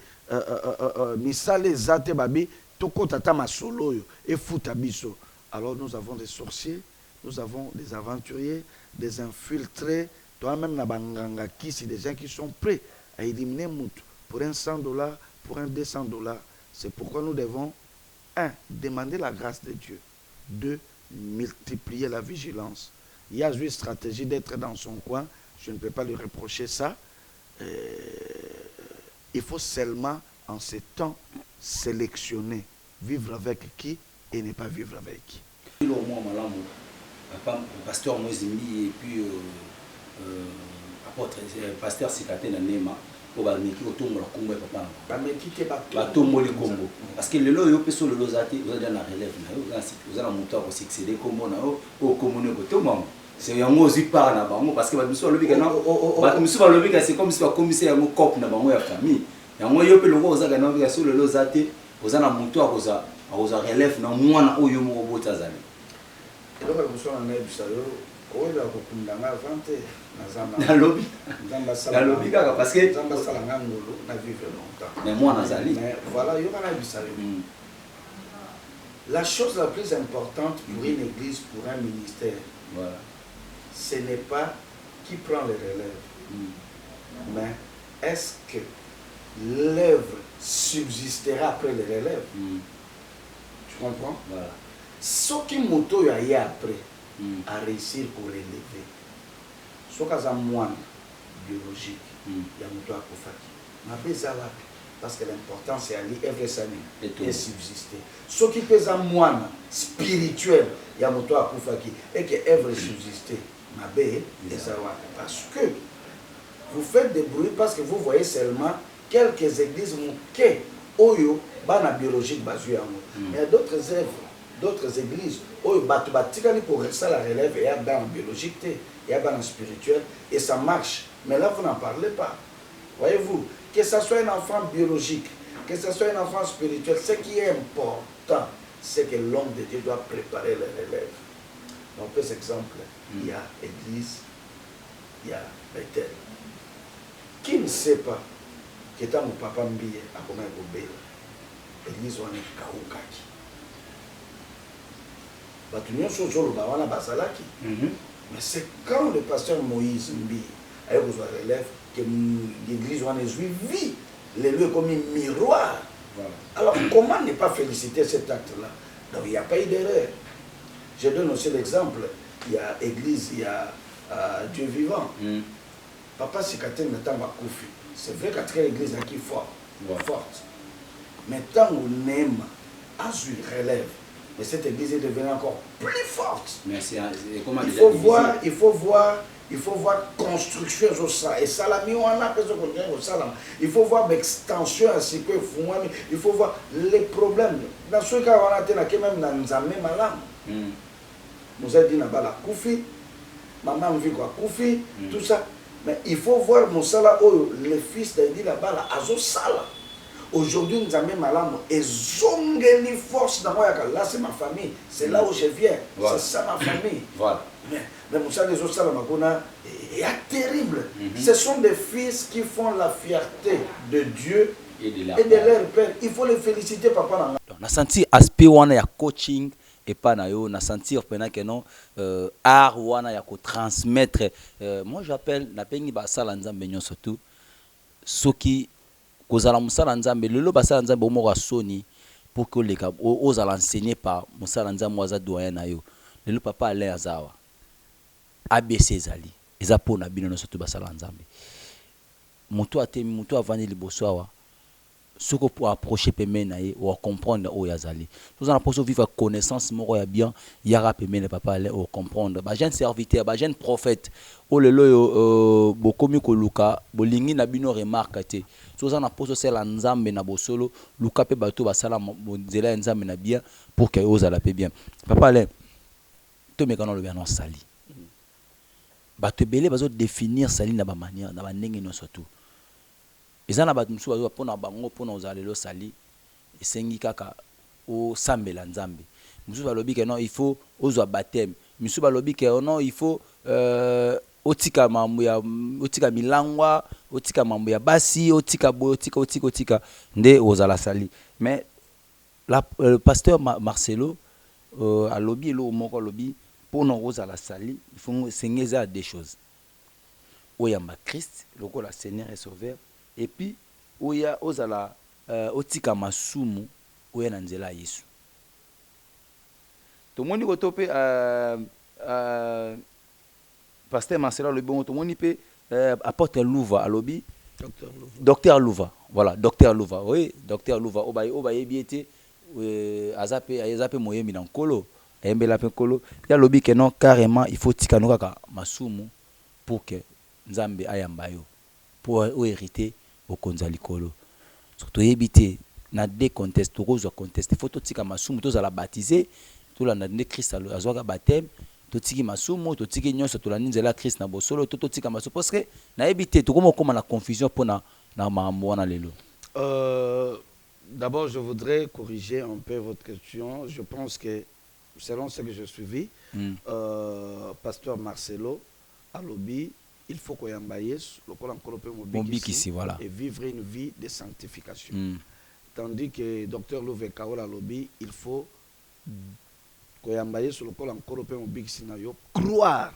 misale zate babi toko tata masolo yo et futa biso. Alors nous avons des sorciers, nous avons des aventuriers, des infiltrés, toi-même na banganga qui c'est des gens qui sont prêts à éliminer Moutou pour un $100, pour un $200. C'est pourquoi nous devons 1. Demander la grâce de Dieu. 2. Multiplier la vigilance. Il y a une stratégie d'être dans son coin. Je ne peux pas lui reprocher ça. Il faut seulement, en ces temps, sélectionner. Vivre avec qui et ne pas vivre avec qui. Le pasteur Mozimbi et puis apôtre pasteur Sikate Nanema. Parce que le lot est sur le losati, vous avez la relève, vous avez un montant pour succéder comme on a au commun tout le monde. C'est un mot par là parce que c'est comme si on commissaire un cop dans la famille. Et on y a le rose à sur le losati, vous avez un montant à vous relève dans moi ou yomo botazali. Et donc, nous sommes en Ebusalo. Oui, là, vous avez inventé. Dans le lobby. Parce que. Mais moi, Nazali. Mais voilà, il y aura la La chose la plus importante pour une église, pour un ministère, voilà, ce n'est pas qui prend les relèves, mais est-ce que l'œuvre subsistera après les relèves? Tu comprends? Voilà. Ce qui moto y a après. À réussir pour l'élever. Ce qui est moins biologique, il y a moto à Koufaki. Mais parce que l'important c'est aller et subsister. Ce qui pèse moins spirituel, il y a moto à Koufaki et que œuvre subsister. Parce que vous faites des bruits parce que vous voyez seulement quelques églises qui oyo bana biologique basé. Il y a d'autres œuvres. D'autres églises, où pour ça la relève, il y a dans biologique, il y a dans spirituel, et ça marche. Mais là, vous n'en parlez pas. Voyez-vous, que ce soit un enfant biologique, que ce soit un enfant spirituel, ce qui est important, c'est que l'homme de Dieu doit préparer les relèves. Donc, par exemple, il y a Église, il y a Bethel. Qui ne sait pas que tant mon papa m'bille à comment il Église, on est Kaoukaki. Mais c'est quand le pasteur Moïse Mbi a besoin de relève que l'église en est suivi les lieux comme un miroir. Voilà. Alors comment ne pas féliciter cet acte-là? Donc il n'y a pas eu d'erreur. Je donne aussi l'exemple. Il y a église, il y a Dieu vivant. Papa Sikate Natamba Koufi. C'est vrai qu'à l'église qui est forte. Mais tant on aime, à suivre relève. Mais cette église est devenue encore plus forte. Merci. Il faut voir construction sur ça. Et ça, il faut voir l'extension à ce que il faut voir les problèmes. Dans ce cas, on a été même dans Nzamé Malam. Nous avons dit la Koufi, maman vit quoi Koufi, tout ça. Mais il faut voir Moussala, le fils d'Edi là-bas, Azo Sala. Aujourd'hui, nous avons malam et zongeli force dans moi. Là, c'est ma famille. C'est là où je viens. Voilà. C'est ça ma famille. Voilà. Mais Moussa, les autres, c'est terrible. Ce sont des fils qui font la fierté de Dieu et de leur père. Il faut les féliciter, papa. On a senti aspect où on a coaching et pas nayo. On a senti que non art où on a transmettre. Moi, j'appelle na pengi basala nzambe surtout ceux qui kozala musala nzambe lelo basala nzambe omo soni pour que les aux enseigner par musala nzambe waza doyen na yo lelo papa ale azawa ABC zali eza pona bino no surtout basala nzambe moto atemi moto avandi liboso awa soko pour approcher pemena ye ou comprendre o yazali nous en poso vivre connaissance moko ya bien yara pemena papa ale o comprendre ba jeune serviteur ba jeune prophète o lelo yo bokomi ko luka bolingi na bino remarque te so za na poso sela nzambe na bosolo luka pe bato basala bonzela nzambe na bien pour que ozala pe bien papa ale to mekano le bien no sali bato ebele bazo définir sali na ba manière na ba ndenge no surtout eza na bato musu bazo pona bango pona ozalelo sali esengi kaka o sambela nzambe musu balobi ke non il faut ozwa baptême musu balobi ke non il faut otika mambo ya otika milangwa otika mambo ya basi otika boy otika nde ozala sali mais le pasteur Marcelo alobi lo moko alobi pona ozala sali il faut sengeza des choses oyamba Christ lokola Seigneur et Sauveur et puis oya ozala otika masumu oya na nzela Yesu to moni ko topé pasteur Marcelo le bon to moni pe apôtre Louva alobi docteur Louva voilà docteur Louva oui docteur Louva obaye biete azape moyembi na nkolo ayembela pe nkolo ya lobi ke non carrément il faut tika no kaka masumu pour que nzambe ayamba yo pour hériter au konza likolo surtout yebite na des contestes to kozwa conteste faut to tika masumu to zala baptiser to la na Christ azwaka baptême to tiki masumu to tiki nyonso to la nzela Christ na bosolo to tika masumu parce que na yebite to koma na confusion pona na mambo na lelo. D'abord, je voudrais corriger un peu votre question. Je pense que, selon ce que je suivi, pasteur Marcelo alobi, il faut qu'on y ait voilà. et vivre une vie de sanctification. Tandis que docteur Louve Kaola alobi, il faut qu'on y ait sur le col encore croire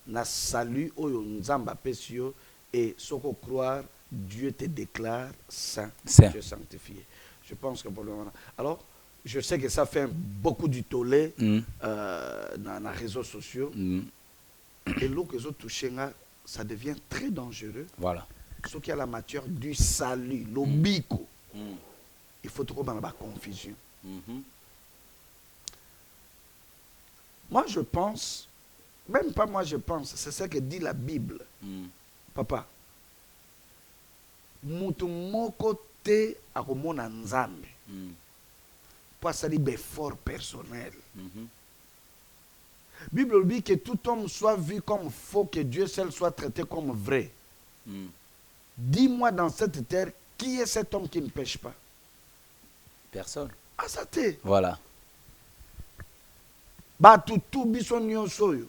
na salut oyo nzamba pesio et soko croire Dieu te déclare saint, tu es sanctifié. Je pense que pour le moment. Alors, je sais que ça fait beaucoup du tollé dans les réseaux sociaux. Et l'eau que vous touchez, ça devient très dangereux. Voilà. Ce qui a la matière du salut, l'obico. Il faut trop dans la confusion. Moi, je pense, même pas moi, je pense, c'est ce que dit la Bible. Papa, mutu moko te akomona nzambe pour ça dit effort personnel. Bible dit que tout homme soit vu comme faux, que Dieu seul soit traité comme vrai. Dis-moi dans cette terre, qui est cet homme qui ne pêche pas? Personne. Ah, ça t'est. Voilà. Batu tout bison nyonso yo.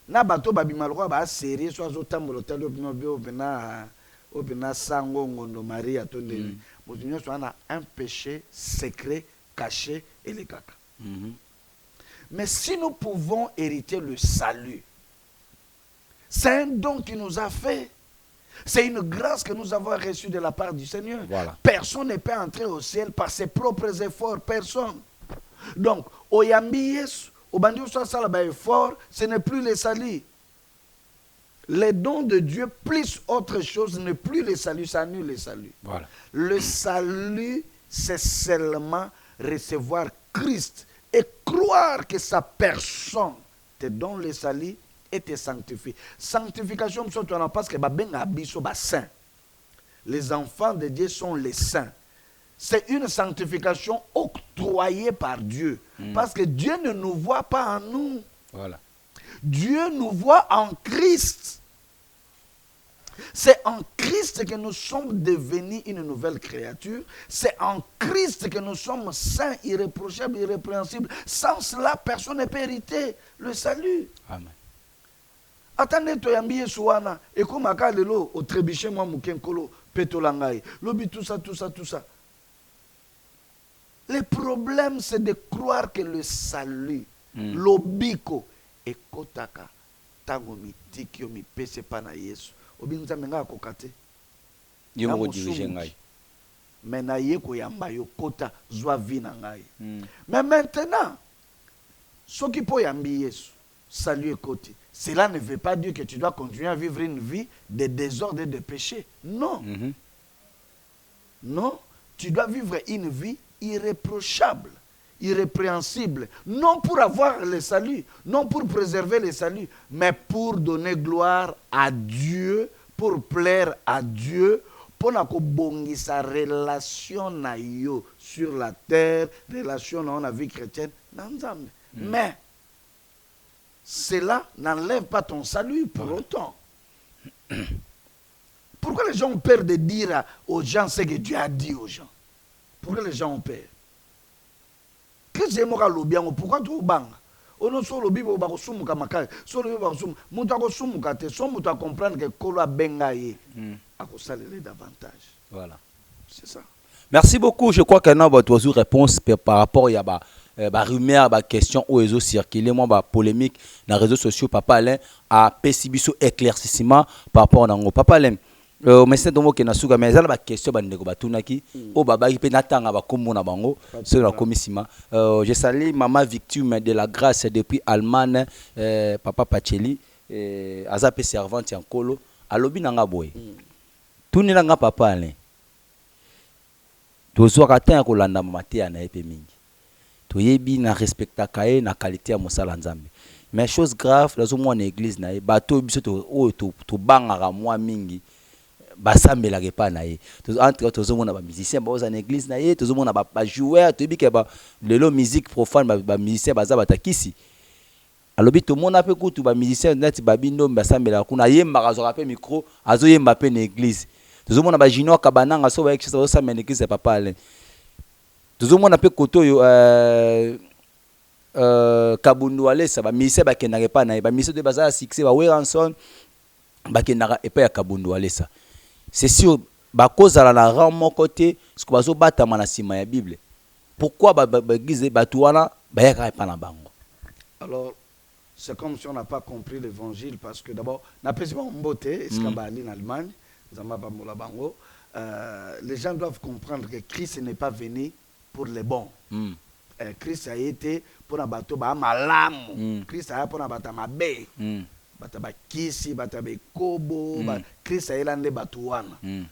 Na bato babimalwa ba sérieux so azotambola talo bina Obina sango ngondo Maria tonde motunyo a un péché secret caché et les caca. Mais si nous pouvons hériter le salut, c'est un don qui nous a fait. C'est une grâce que nous avons reçue de la part du Seigneur. Voilà. Personne ne peut entrer au ciel par ses propres efforts, personne. Donc, oyambi Yesu, obandi so sala ba effort, ce n'est plus le salut. Les dons de Dieu, plus autre chose, n'est plus le salut, ça annule le salut. Voilà. Le salut, c'est seulement recevoir Christ et croire que sa personne te donne le salut et te sanctifie. Sanctification, parce que saint. Les enfants de Dieu sont les saints. C'est une sanctification octroyée par Dieu. Parce que Dieu ne nous voit pas en nous. Voilà. Dieu nous voit en Christ. C'est en Christ que nous sommes devenus une nouvelle créature. C'est en Christ que nous sommes saints, irréprochables, irrépréhensibles. Sans cela, personne ne peut hériter le salut. Amen. Attendez, tu as mis Souana. Et comme à Kalelo, au trébuché, moi, Moukenkolo, Petolangaï. Lobi, tout ça. Le problème, c'est de croire que le salut, l'obiko, et kotaka, tango mitiki, mi pese pana Yesu. Obinza menga kokate. Yo mo dirige ngai. Mais na ye ko yamba yo kota zwa vina ngai. Mais maintenant, ce qui peut yambi Yesu, salut côté. Cela ne veut pas dire que tu dois continuer à vivre une vie de désordre et de péché. Non. Non, tu dois vivre une vie irréprochable, irrépréhensible, non pour avoir le salut, non pour préserver le salut, mais pour donner gloire à Dieu, pour plaire à Dieu, pour que sa relation na yo sur la terre, relation na la vie chrétienne, mais cela n'enlève pas ton salut pour autant. Pourquoi les gens ont peur de dire aux gens ce que Dieu a dit aux gens? Pourquoi les gens ont peur? Que j'ai moi bien, pourquoi tu bang? On a sur le bible ba kosumu kamaka, sur le bible ba kosumu, muta kosumu kate, so muta comprendre que kolo benga ye, a kosalele davantage. Voilà. C'est ça. Merci beaucoup. Je crois qu'il y a une réponse par rapport à la rumeur, la question où ils ont circulé, moi, la polémique dans les réseaux sociaux. Papa Alain a pécibiso éclaircissement par rapport à Papa Alain. Mais c'est un mot qui n'a pas mais la question au baba qui peut n'attendre à comme na bango c'est la commission. Je salue maman victime de la grâce depuis Allemagne, papa Pacheli, azape servante en colo, alobi nanga boy. Tout ni nanga papa Alain. Tozwaka tan kolanda mateya na epe mingi. Toyebi na respecta kae na qualité ya mosala nzambe. Mais chose grave dans une église na bato biso to bangaka mwa mingi. Basambela ke pa na ye. Entre tozomona ba musicien ba na église na ye, tozomona ba joueur, toyebi ke ba lelo musique profane ba musicien baza batakisi. Alobi to mona pe kutu ba musicien net ba bindo basambela kuna yemba zo pe micro, azo yemba pe na église. Tozomona ba junior kabananga so ba ekisa sa menekise papa Alain. Tozomona pe koto yo kabundu alesa ba mise ba kenaka pa na ba mise de bazala succès ba Weranson ba kenaka epa ya kabundu alesa. C'est sûr ba kozala na rang mon côté ce que bazo batama na sima ya Bible. Pourquoi ba gize batuana ba yaka pa na bango? Alors c'est comme si on n'a pas compris l'évangile parce que d'abord na président Mbote Eskabali en Allemagne. Les gens doivent comprendre que Christ n'est pas venu pour les bons. Christ a été pour un bateau malam. Christ a été pour un bateau mabé. Bateau kisi, bateau kobo. Christ a été un bateau.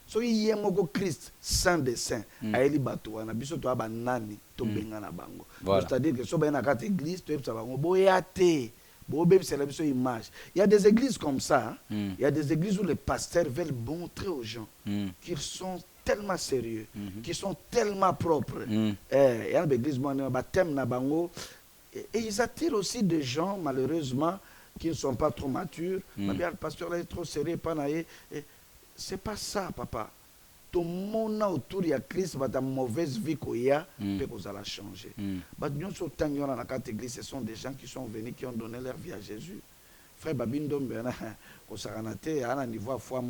So il y a un Christ saint de saint. A été bateau. Na biso to abanani to benga na bango. C'est-à-dire que so ben na carte église to epsa bango boyate. Il y a des églises comme ça. Il y a des églises où les pasteurs veulent montrer aux gens qu'ils sont tellement sérieux, qu'ils sont tellement propres. Il y a des églises et ils attirent aussi des gens, malheureusement, qui ne sont pas trop matures. Le pasteur est trop sérieux. C'est pas ça, papa. Tout le monde autour de Christ va dans mauvaise vie qu'il y a, peut vous allez changer. Ce sont des gens qui sont venus, qui ont donné leur vie à Jésus. Frère Babindo, au Saranate, à un niveau à foi,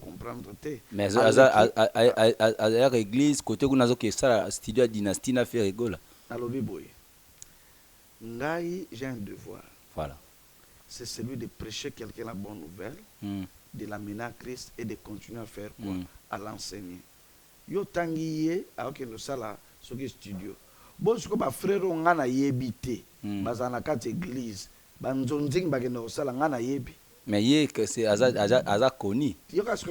comprendre. Mais à l'église, côté où nous avons ça, studio dynastie n'a fait rigoler. Alors, j'ai un devoir. Voilà. C'est celui de prêcher quelqu'un la bonne nouvelle, de l'amener à Christ et de continuer à faire quoi? À l'enseigner. Yo tangiye alors que nous sala sur le studio. Bon ce que ma frère on a yebité, bazana kat église, banzonzing bageno sala ngana yebi. Mais yé que c'est aza koni.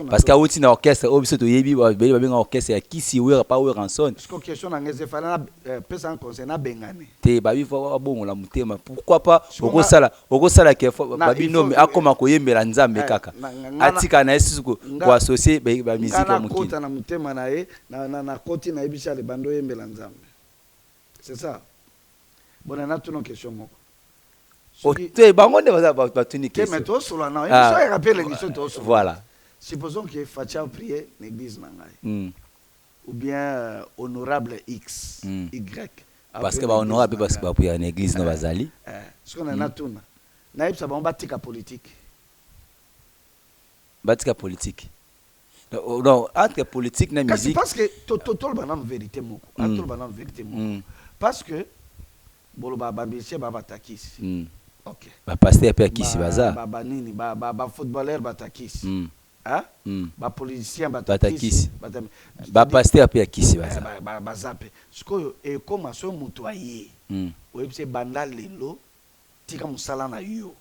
Parce qu'à outil na orchestre, obiso to yebi ba benga orchestre ya kisi we pa we ranson. Parce que question na ngeze fala na pesa en conseil na bengane. Te babi fa bongo la mutema. Pourquoi pas oko sala ke babi no me akoma ko yembela nzambe kaka. Atika na yesu ko associer ba musique ya mukili. Na mutema na ye na koti na ebisha le bando yembela nzambe. C'est ça. Bon na tout nos questions moko. Voilà. Supposons que Fatia prier l'église ou bien honorable X, Y. Parce que honorable parce que prier l'église no bazali. Ce qu'on a tout na ça va batika politique. Batika politique. Non, entre politique na musique. Parce que tout le banane vérité moko. Tout le banane vérité moko. Parce que bolo baba biche baba takisi. OK. Ba pasteur pe akisi baza. Ba nini ba footballeur batakisi. Hein? Ba politicien batakisi. Ba pasteur pe akisi baza. Ba zape. Sikoyo e koma so mutu aye. Oyebise banda lelo tika musala na yo.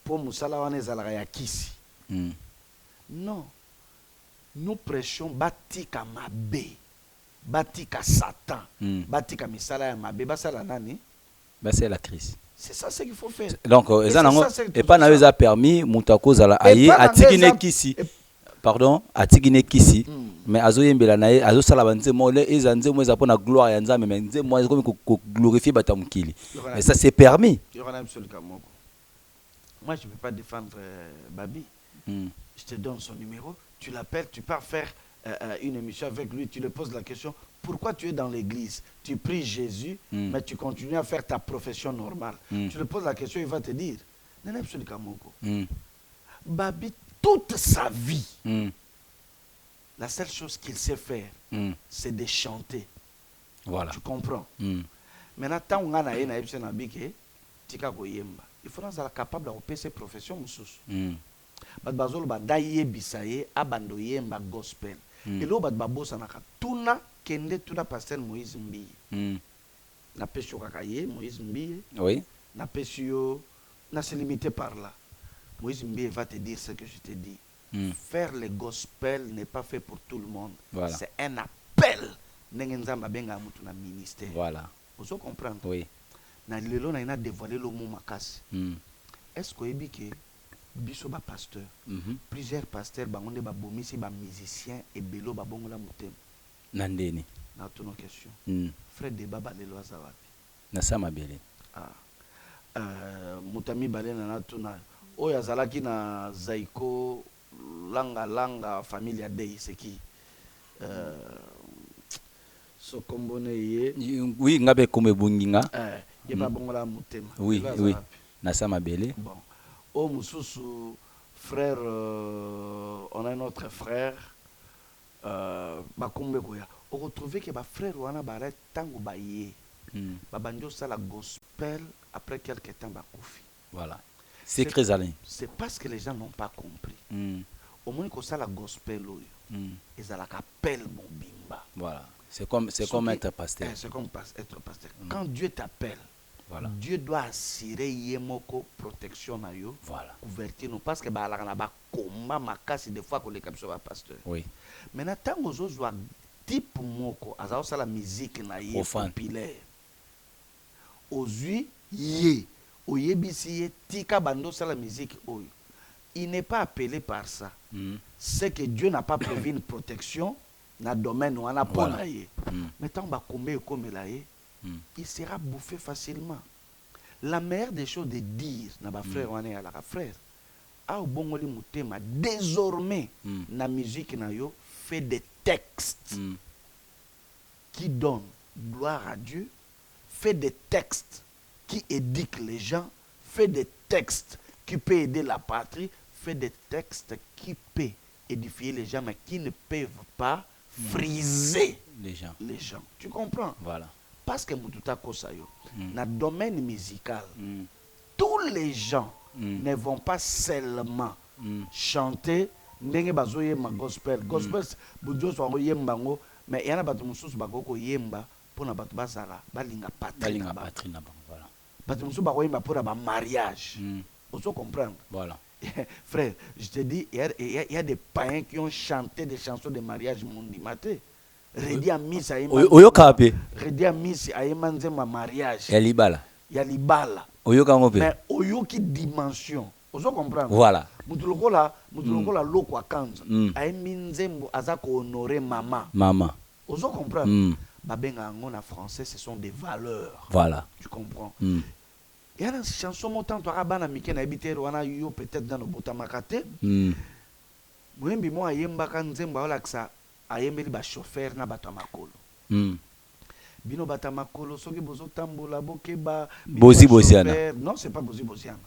Po musala wana ezalaka ya kisi. Non. Nous prêchons batika mabe. Batika Satan. Batika misala ya mabe basala nani? C'est la crise. C'est ça ce qu'il faut faire. Donc et pas na eza permis mutako zala aye atikine kisi. Pardon, atikine kisi. Mais azo yembela na ye azo sala banze mole eza nzemo eza pona gloire ya nzambe mais nzemo eza comme ko glorifier batamukili. Et ça c'est permis. moi je ne peux pas défendre Babi. Je te donne son numéro, tu l'appelles, tu pars faire une émission avec lui, tu lui poses la question, pourquoi tu es dans l'église? Tu pries Jésus, mais tu continues à faire ta profession normale. Tu lui poses la question, il va te dire, Babi, toute sa vie, la seule chose qu'il sait faire, c'est de chanter. Voilà. Tu comprends? Maintenant, tant qu'on a une émission à Bike, il faut être capable de faire ses professions. Bazolo badaye bisaye abando yemba gospel. Et là bad babosa naka tuna kende tuna pasteur Moïse Mbiye. Na pesio kakaye Moïse Mbiye. Oui. Na pesio na se limiter par là. Moïse Mbiye va te dire ce que je te dis. Faire le gospel n'est pas fait pour tout le monde. Voilà. C'est un appel. Nengenzamba benga mutu na ministère. Voilà. Vous comprendre? Oui. Na lelo na ina dévoiler le mot makasi. Est-ce que ebike biso ba pasteur, plusieurs pasteurs bangonde ba bomisi ba musiciens et belo ba bongola mutem. Nandeni. Na tono question. Frère de baba lelo azawapi. Na sama bele. Mutami balena na tona. Oyo azalaki na Zaiko langa familia dei seki. So kombone ye. Oui, ngabe kome bunginga. Ye ba bongola mutem. Oui, oui. Na sama bele. Bon. Oh, Moussoussou, frère, on a un autre frère, Bakombe Goya. On retrouve que ma frère Wana Barret tango baye. Babanjo ça la gospel après quelques temps bakoufi. Voilà. C'est très alin. C'est parce que les gens n'ont pas compris. Au moins que ça la gospel ils ont la appel mon bimba. Voilà. C'est comme être pasteur. C'est comme être pasteur. Quand Dieu t'appelle, voilà. Dieu doit assurer yemoko protection na yo. Voilà. Couverture nous parce que ba la na ba combat makasi des fois que les capsule pasteur. Oui. Maintenant tant aux autres type moko azao ça la musique na ye populaire. Ozui ye oyebisi tika bando ça la musique oyo. Il n'est pas appelé par ça. C'est que Dieu n'a pas prévu une protection dans le domaine où on a pas na ye. Mais tant ba combat comme la ye. Il sera bouffé facilement. La meilleure des choses de dire, na frère, on est à la frère. Ah, bongoli mutema, désormais, la musique na yo fait des textes qui donnent gloire à Dieu, fait des textes qui éduquent les gens, fait des textes qui peuvent aider la patrie, fait des textes qui peuvent édifier les gens, mais qui ne peuvent pas friser les gens. Tu comprends? Voilà. Parce que Moutouta Kosayo, dans le domaine musical, tous les gens ne vont pas seulement chanter ndenge bazoye ma gospel. Gospel, bujo so yemba ngo, mais yana batu mususu bakoko yemba pona batu bazala balinga patrie na voilà. Batu mususu bako yemba pona ba mariage. Vous comprendre? Voilà. Frère, je te dis, il y a des païens qui ont chanté des chansons de mariage mondimaté. Redi a mis à ma mariage. Yalibala. Mais oyoki dimension. Vous comprenez? Voilà. Mutulukola loko akanza. Aye minzembo azako honorer maman. Maman. Vous comprenez? Babenga en français, ce sont des valeurs. Voilà. Tu comprends? Il y a une chanson montant to rabana mike na habiter wana yo peut-être dans le botamakate. Mwembi mo ayemba kanzembo alaksa. Ayembeli ba chauffeur na bato makolo. Bino bata makolo soki bozo tambola bokeba bozi boziana. Non, c'est pas bozi boziana.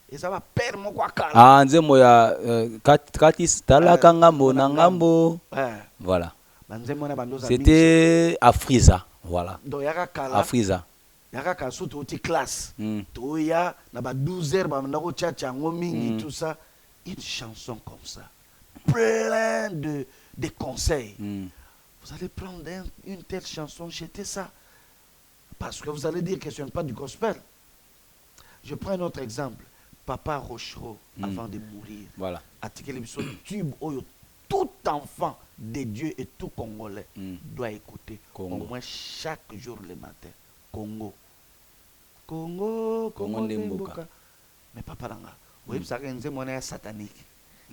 Et ça va perdre mon quoi kala. Ah, nzembo ya katis talaka ngambo na ngambo. Voilà. Banzembo na bandoza. C'était Afriza, voilà. Donc yaka kala. Afriza. Yaka ka soto oti classe. Toya na ba 12h ba ndako tchatcha ngomingi tout ça. Une chanson comme ça. Plein de conseils. Vous allez prendre une telle chanson, jetez ça. Parce que vous allez dire que ce n'est pas du gospel. Je prends un autre exemple. Papa Rochereau, avant de mourir, voilà. A tiré le tube où tout enfant de Dieu et tout Congolais doit écouter Congo. Au moins chaque jour le matin. Congo. Congo, Congo, Mboka. Mais papa Langa, vous voyez, ça c'est satanique.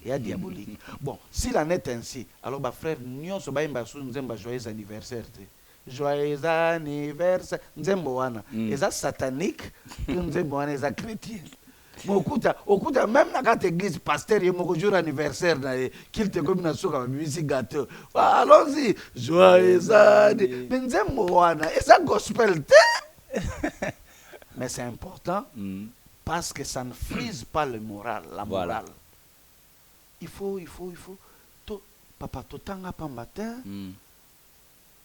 Il y a diabolique. Bon, s'il en est ainsi, alors ma frère, nous sommes joyeux anniversaire. Joyeux anniversaire. Nous sommes satanique, nous sommes chrétien. okuta même na kati église pasteur ye moko jour anniversaire na ye qu'il te comme na soka musique gâteau allons-y joyeux anniversaire mais nzembo wana eza gospel te mais c'est important parce que ça ne frise pas le moral la morale il faut papa totanga pa matin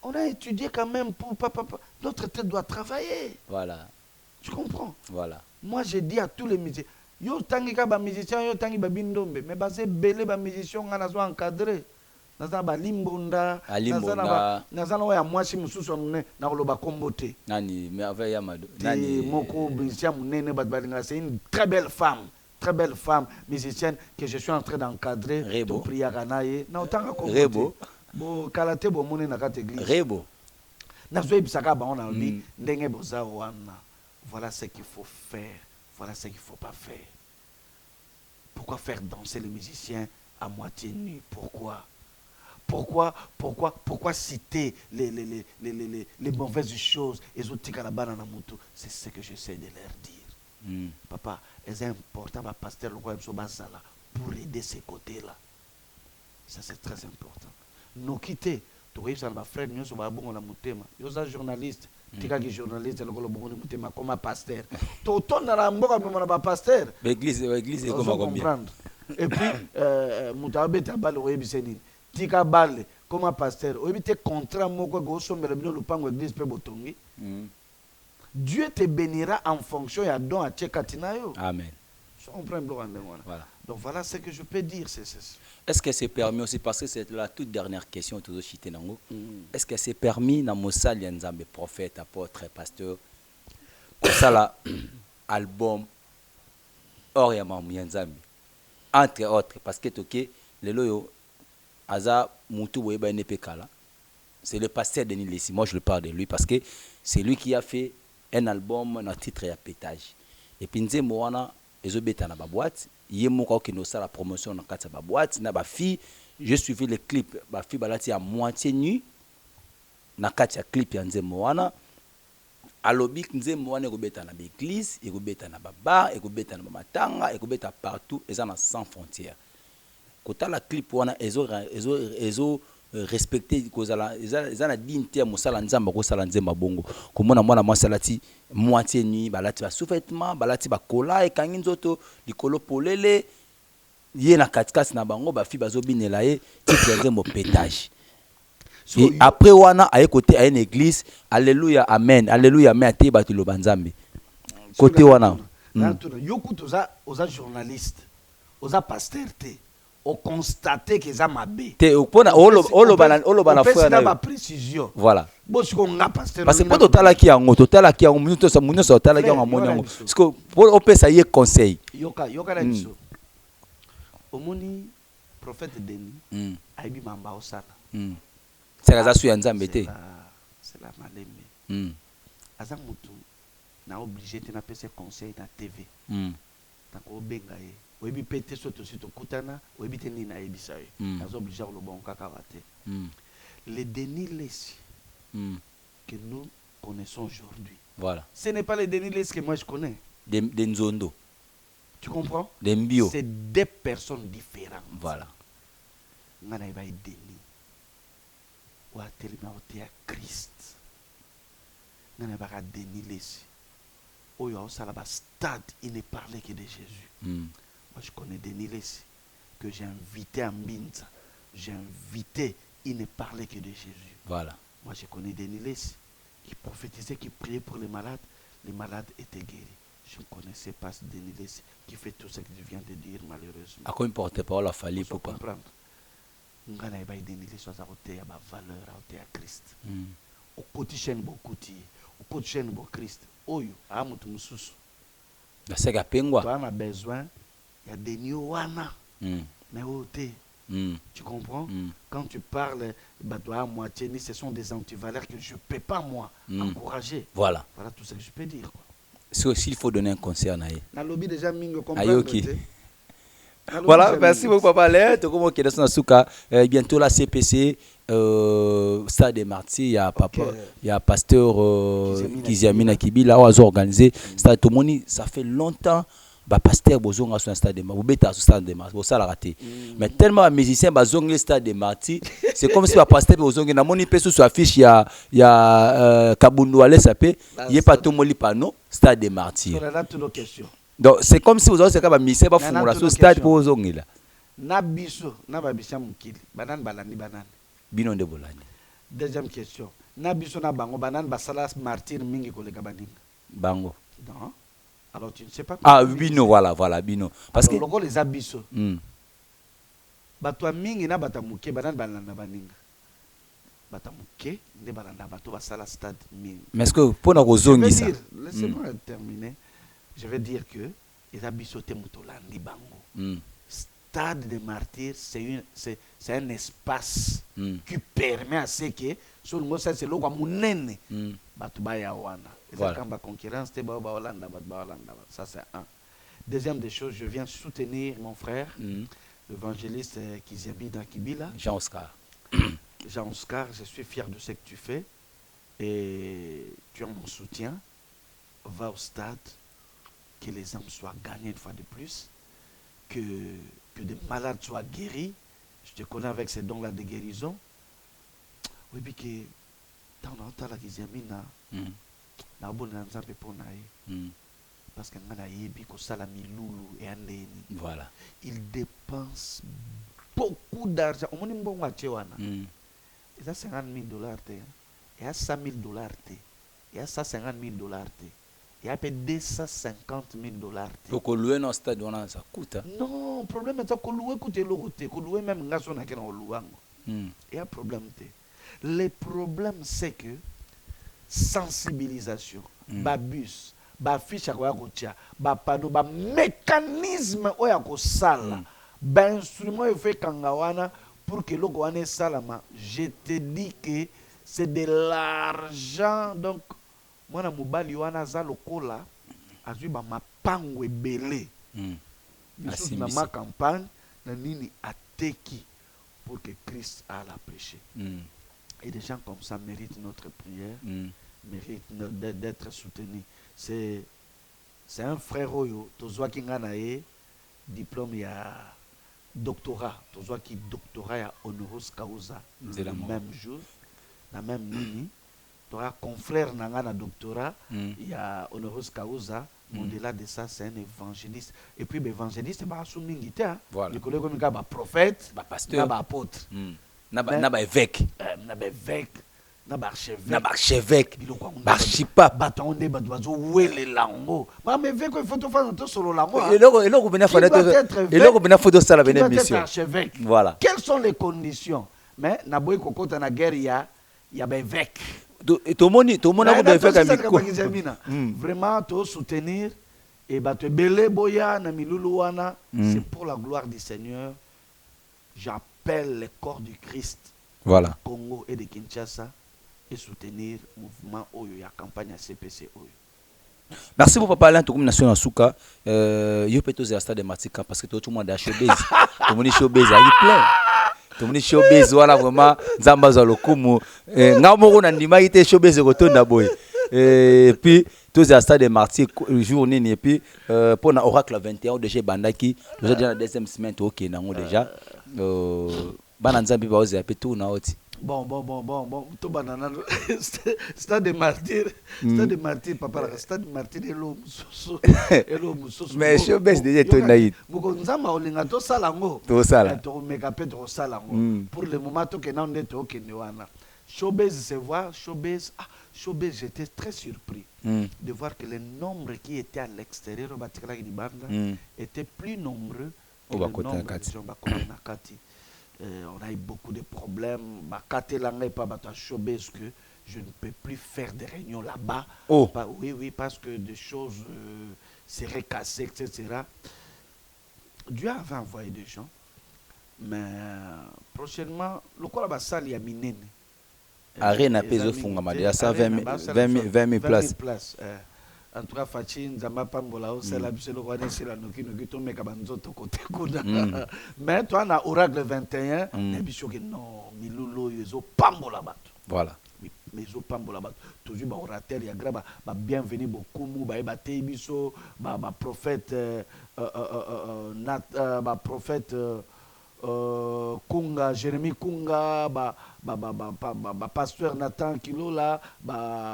on a étudié quand même pour papa. Notre tête doit travailler. Voilà. Tu comprends? Voilà. Moi, je dis à tous les musiciens, yo tangi ka ba musicien, yo tangi ba bindombe, mais ba c'est belé ba musicien ngana zo encadré. Naza ba limbonda, naza na ya mwasi mususu mune na koloba kombote. Nani, mais avec Yamado. Nani moko musicien munene ba balinga, c'est une très belle femme musicienne que je suis en train d'encadrer pour prier kanaye. Na otanga kombote. Rebo. Bon, kalate bo moni na kati église. Rebo. Na zoe bisaka ba on a dit ndenge boza wana. Voilà ce qu'il faut faire. Voilà ce qu'il ne faut pas faire. Pourquoi faire danser les musiciens à moitié nus? Pourquoi citer les mauvaises choses? C'est ce que j'essaie de leur dire. Papa, c'est important le pasteur pour aider ces côtés-là. Ça c'est très important. Nous quitter, tu vois, ça va frère, nous sommes bon la mutema. Yo za journaliste, tika ki journaliste le kolo bon mutema comme pasteur. To ton na la mboka comme na pasteur. L'église est comme combien? Et puis mutabe tabale oyebiseni. Tika bale comme pasteur. Oyebite contrat moko go sombele bino lupango église pe botongi. Dieu te bénira en fonction ya don a tchekatina yo. Amen. Voilà. Donc voilà ce que je peux dire. Est-ce que c'est permis aussi, parce que c'est la toute dernière question, est-ce que c'est permis dans Moussa Lianzambe, prophète, apôtre, pasteur, que ça là, album, Oriama Lianzambe, entre autres, parce que le loyo, Aza Moutou Boyeba Nepekala, c'est le pasteur Denis Lessi. Moi je le parle de lui parce que c'est lui qui a fait un album, un titre et un pétage. Et puis Nze Moana, ezobeta na ba boîte yé moko ki no sala la promotion na kati ba boîte na ba fille je suivi le clip ba fille balati à moitié nu na kati ya clip ya Nze Moana alobi Nze Moana ekobeta na l'église ekobeta na ba bar ekobeta na ba matanga ekobeta partout eza na sans frontières kota la clip wana ezo respecter kozala eza na dignité mosala nzamba ko sala Nzemba bongo komona mwana mwasalati moitié nuit balati ba sous-vêtements balati ba kola e kangi nzoto likolo polele ye na katikati na bango ba fi bazobinela ye titre Nzembo pétage et après wana aye côté à une église alléluia amen te ba tilo banzambe côté wana yokuto oza journaliste oza pasteur te on constate que ça m'a bé. On fait ma précision. Voilà. Parce que pour total qui a minute ça munyo ça total qui a monyo. Parce que pour on peut ça y conseil. Yoka la biso. Omoni prophète Denis aibi mamba osala. C'est la zasu ya Nzambe te. C'est la maleme. Aza mutu na obligé de na pese conseil na TV. Tako benga ye. Oyebi pété soto sito kutana oyebi te nina ebisa ye nazo obligé le bon kaka wate le Denis Lessi que nous connaissons aujourd'hui. Voilà. Ce n'est pas le Denis Lessi que moi je connais. Des Nzondo. Tu comprends? Des Mbio. C'est deux personnes différentes. Voilà. Ngana iba Denis ou a tellement ôté à Christ. Ngana iba Denis Lessi. Oyo au salaba stade il ne parlait que de Jésus. Moi, je connais Denis Lessi, que j'ai invité à Mbinza. J'ai invité, il ne parlait que de Jésus. Voilà. Moi, je connais Denis Lessi, qui prophétisait, qui priait pour les malades étaient guéris. Je ne connaissais pas ce Denis Lessi, qui fait tout ce que tu viens de dire, malheureusement. À quoi il portait pas la fallu pour comprendre? Ngana iba Denis Lessi, soit à côté, à ma valeur, à côté à Christ. Au côté chaîne beaucoup, au côté chaîne beaucoup Christ. Oyo, à mutu mususu. C'est qu'à pengwa. Tu as besoin. Il y a des Niowana, mais ôté. Tu comprends? Quand tu parles, à moitié, ce sont des antivaleurs que je ne peux pas, moi, encourager. Voilà. Voilà tout ce que je peux dire. C'est aussi, il faut donner un conseil à Naïe. Dans le lobby déjà, Mingo comprend. Voilà, merci beaucoup, Papa Léa. Bientôt la CPC, Stade des Martyrs, il y a Papa, il y a Pasteur Kiziamina Kibi, là, on a organisé. Ça fait longtemps. ba pasteur bozonga sur un stade de martyr, beta sur stade de martyr, ça la raté. Mais tellement les musiciens bazonga le stade de martyr, c'est comme si ba pasteur bozonga na moni peso sur affiche ya Kabundu ale sapé, il est pas tout moli panneau stade de martyr. Donc c'est comme si vous avez ba musicien ba fungula sur stade bozonga là. Na biso na ba bisha mukili banan balandi banan. Bino nde bolani. Deuxième question. Na biso na bango banan basala martyr mingi koleka baninga. Bango. Non. Alors tu ne sais pas. Ah bino voilà bino. Parce que logo les abisso. Bato mingi na batamuke banan balanda baninga. Batamuke nde balanda bato basala stade mingi. Mais est-ce que pour na kozongi ça? Laissez-moi terminer. Je vais dire que les abisso te mutolandi bango. Stade de martyrs, c'est un espace qui permet à ce que sur le c'est le quoi munene batubaya wana et ça quand concurrence te ba Hollande ça c'est un. Deuxième des choses, je viens soutenir mon frère l'évangéliste Kiziabi dans Kibila Jean Oscar, je suis fier de ce que tu fais et tu as mon soutien. Va au stade, que les âmes soient gagnées une fois de plus, que des malades soient guéris. Je te connais avec ces dons-là de guérison. Oui, puis que dans notre la Kiziamina, na bon nzambe pona ye. Parce que ngana yebi ko sala milulu et andeni. Voilà. Il dépense beaucoup d'argent. On moni mbongo achewana. Et ça $50,000 te. Et à $100,000 te. Et à $150,000 te. Il y a à peu $250,000. Donc, louer dans le stade, ça coûte. Non, le problème est que louer coûte le côté. Louer même là, on a qu'un louang. Il y a un problème. Le problème, c'est que sensibilisation, bus, fiche à quoi panneau, mécanisme où ya ko sala, instrument il fait kangawana pour que le goane salama. Je te dis que c'est de l'argent donc. Moi na mobali wana za lokola azui ba mapango ebele biso na ma campagne na nini ateki pour que Christ a la prêcher et des gens comme ça méritent notre prière méritent d'être soutenus. C'est un frère oyo tozwa ki ngana ye diplôme ya doctorat tozwa ki doctorat ya honoris causa le même jour la même nini. Tu auras confrère na doctorat, il y a honoris causa, mais au-delà de ça, c'est un évangéliste. Et puis, l'évangéliste, c'est un soumingita. Il connaît comme un prophète, un pasteur, un apôtre, un évêque, un archevêque, un archevêque, un archipape. Mais évêque, il faut tout faire solo la moi. Et là, vous venez faire la mission. Voilà. Quelles sont les conditions? Mais, naboy kokota na guerre, il y a évêque. Vraiment, te soutenir et te belé boya na miluluana, c'est pour la gloire du Seigneur. J'appelle les corps du Christ voilà. Congo et de Kinshasa et soutenir le mouvement Oyo, la campagne à CPC Oyo. Merci beaucoup papa Alain tout comme nation Asuka yo peut aux stade de Matika parce que tout le monde a showbiz tout le monde showbiz il plein tout le monde showbiz voilà vraiment nzamba za lokumu ngamoko na ndima ite showbiz kotonda boy et puis tous les stade de Martyr journée et puis pour na Oracle 21 déjà bandaki déjà dans la deuxième semaine OK nango déjà bana nzambi ba oza pe tout na oti. Bon, tout banana. Stade de martyr, papa, stade de martyr et l'homme. Mais je baisse déjà ton naïd. Mugonzama olinga to salango. To sala. To meka petro salango. Pour le moment to ke na onde to ke newana. Showbiz se voit, showbiz, j'étais très surpris de voir que les nombres qui étaient à l'extérieur au Batikala di Banda étaient plus nombreux que les nombres qui sont à Kati. On a eu beaucoup de problèmes. Showbiz que je ne peux plus faire des réunions là-bas. Oh. Oui, parce que des choses seraient cassées, etc. Dieu avait envoyé des gens. Mais prochainement, le quoi là-bas, ça, il y a minene. Arena Peso Fungama, il y a 20 000 places. En tout cas, Fachin, Zamba Pambola, c'est la bise le roi de Silanoki, nous guitons mes cabanzoto côté Koda. Mais toi, on a Oracle 21, et puis non, Milulo, Yezo, Pambola Bato. Voilà. mais ils ont pambola toujours ba orateur ya graba ba bienvenue beaucoup mu ba tebiso ba prophète ba prophète Kunga, Jérémie Kunga, pasteur Nathan Kilola,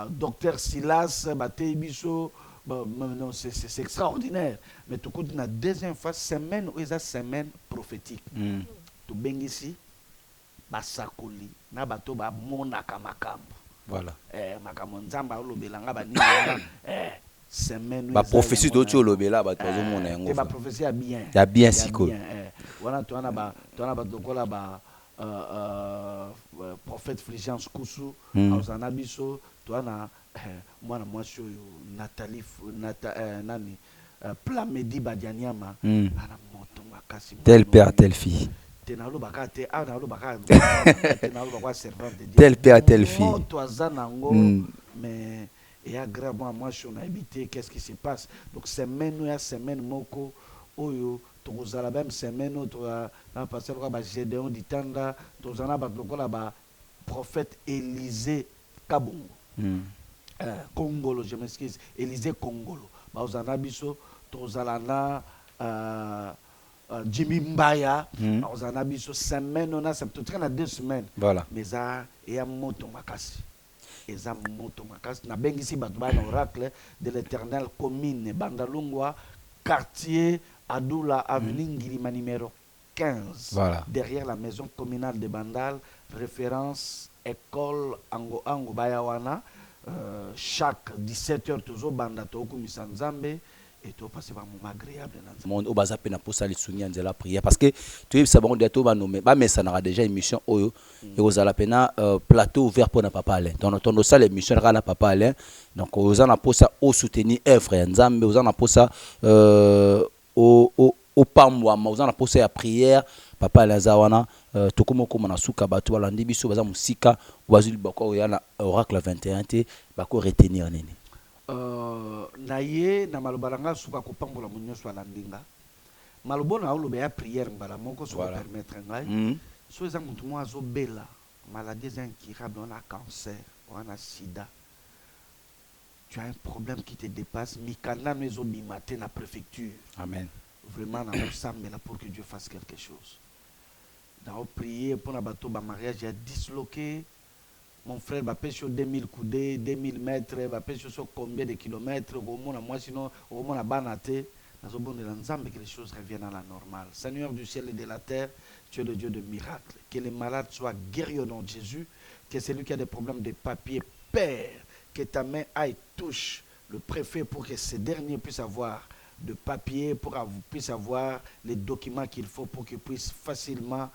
docteur Silas, Teibiso, non, c'est extraordinaire. Mais tout compte la deuxième fois, semaine où ils semaine prophétique. Tout bien ici, basakoli, na bato ba monaka makambo. Voilà. Makambo nzamba lo belanga ba ni semaine ba prophétie d'autres lobela ba tozo mona yango. C'est ba prophétie bien. Ya bien siko. Voilà, tu as ba prophète Fulgence Koussou, Auzana Biso, tu as moi Nathalie nani Plamedi Badianiama, tel père telle fille. Tel père telle fille. Mais et agréable moi je suis habité, qu'est-ce qui se passe? Donc semaine moko oyo tous la même semaine tu as passé le Gédéon Ditanda, tous en a prophète Élisée Kabongo. Congolo, je m'excuse, Élisée Congolo. Tous en a biso, tous en a Jimmy Mbaya, tous en a biso semaine on a c'est tout en a 2 semaines. Voilà. Mais ça et à moto makasi. Et ça moto makasi na bengisi batba oracle de l'Éternel commune Bandalungwa quartier Adoula avenue Ngilima numéro 15. Voilà. Derrière la maison communale de Bandal, référence école Ango Bayawana. Chaque 17h toujours Banda Toku Misanzambe et tout passer par moment agréable dans monde au baza pena pour ça les soumis de la prière parce que tu es sabon de tout ba nommer ba mais ça n'aura déjà émission oyo et aux ala pena plateau ouvert pour na papa Alain donc on ça l'émission na papa Alain donc aux ana pour ça au soutenir œuvre Nzambe aux ana pour ça au pamwa aux ana pour ça la prière papa Lazawana tokomo ko na suka batu balandi biso baza musika wazuli bako yana oracle 21 te bako retenir nini naye na malobalanga suka kopambola munyoso alandinga malobona olobe ya prière mbala moko so permettre ngai so eza mutu mo azobela maladie incurable on a cancer on a sida tu as un problème qui te dépasse mikanda mezo bimate na préfecture amen vraiment na osambela pour que Dieu fasse quelque chose na prier pour na bato ba mariage ya disloqué. Mon frère va pêcher 2000 coudées, 2000 mètres, va pêcher sur combien de kilomètres, au moins moi sinon au moins la banaté, dans bon de l'ensemble que les choses reviennent à la normale. Seigneur du ciel et de la terre, tu es le Dieu de miracles. Que les malades soient guéris au nom de Jésus, que celui qui a des problèmes de papier, Père, que ta main aille touche le préfet pour que ce dernier puisse avoir de papier, pour qu'il puisse avoir les documents qu'il faut pour qu'il puisse facilement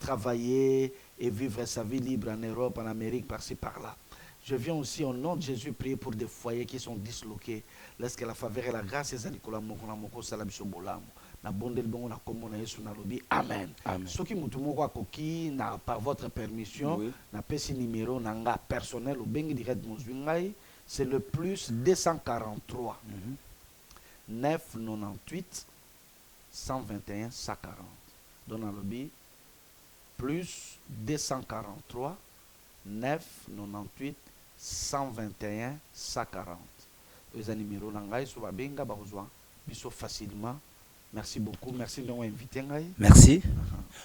travailler et vivre sa vie libre en Europe, en Amérique, par-ci, par-là. Je viens aussi au nom de Jésus prier pour des foyers qui sont disloqués. Laisse que la faveur et la grâce et Nicolas Moko Salabiso Bolamo. Na bondel bon na komo na Yesu na lobi. Amen. Ce qui mutu moko akoki na par votre permission, na pesi numéro nanga personnel ou bengi direct mozwingai, c'est le plus 243 998 121 140. Dans na lobi plus 243 998 121 140. Les numéros nangai so babenga ba kozwa biso facilement. Merci beaucoup, merci de m'avoir invité. Merci.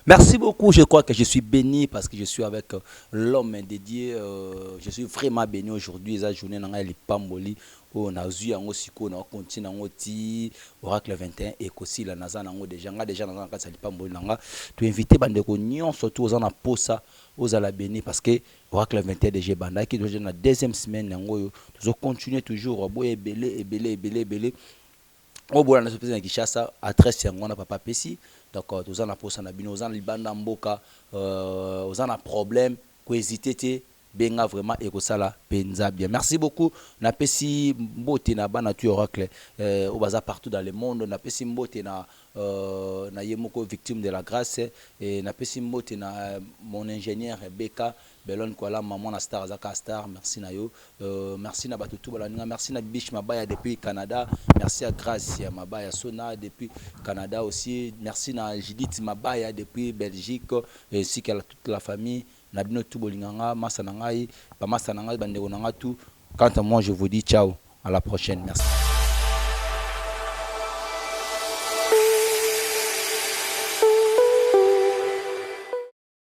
Merci beaucoup, je crois que je suis béni parce que je suis avec l'homme dédié. Je suis vraiment béni aujourd'hui. La journée nangai li pamboli on a vu en osiko na continue en oti oracle 21 et aussi la naza nango déjà dans ka sali pamboli nanga tu invité bande ko nyon surtout aux na posa aux ala béni parce que oracle 21 déjà banda qui déjà na deuxième semaine nango tu continuer toujours boye belé au bout na sopesa na Kinshasa adresse yango na papa Pesi donc tous en posa na bino aux en libanda mboka aux en problème ko hésiter benga vraiment ekosala penza bien. Merci beaucoup. Na pesi mbote na ba nature oracle au baza partout dans le monde. Na pesi mbote na yemoko victime de la grâce et na pesi mbote na mon ingénieur Beka Belon Kwala maman na star Zaka star. Merci na yo. Merci na batutu balaninga. Merci na Bish Mabaya depuis Canada. Merci à Gracia Mabaya Sona depuis Canada aussi. Merci na Judith Mabaya depuis Belgique ainsi qu'à toute la famille na bino tout bolinganga masa na ngai ba masa na ngai bandeko na nga tout. Quant à moi je vous dis ciao, à la prochaine, merci.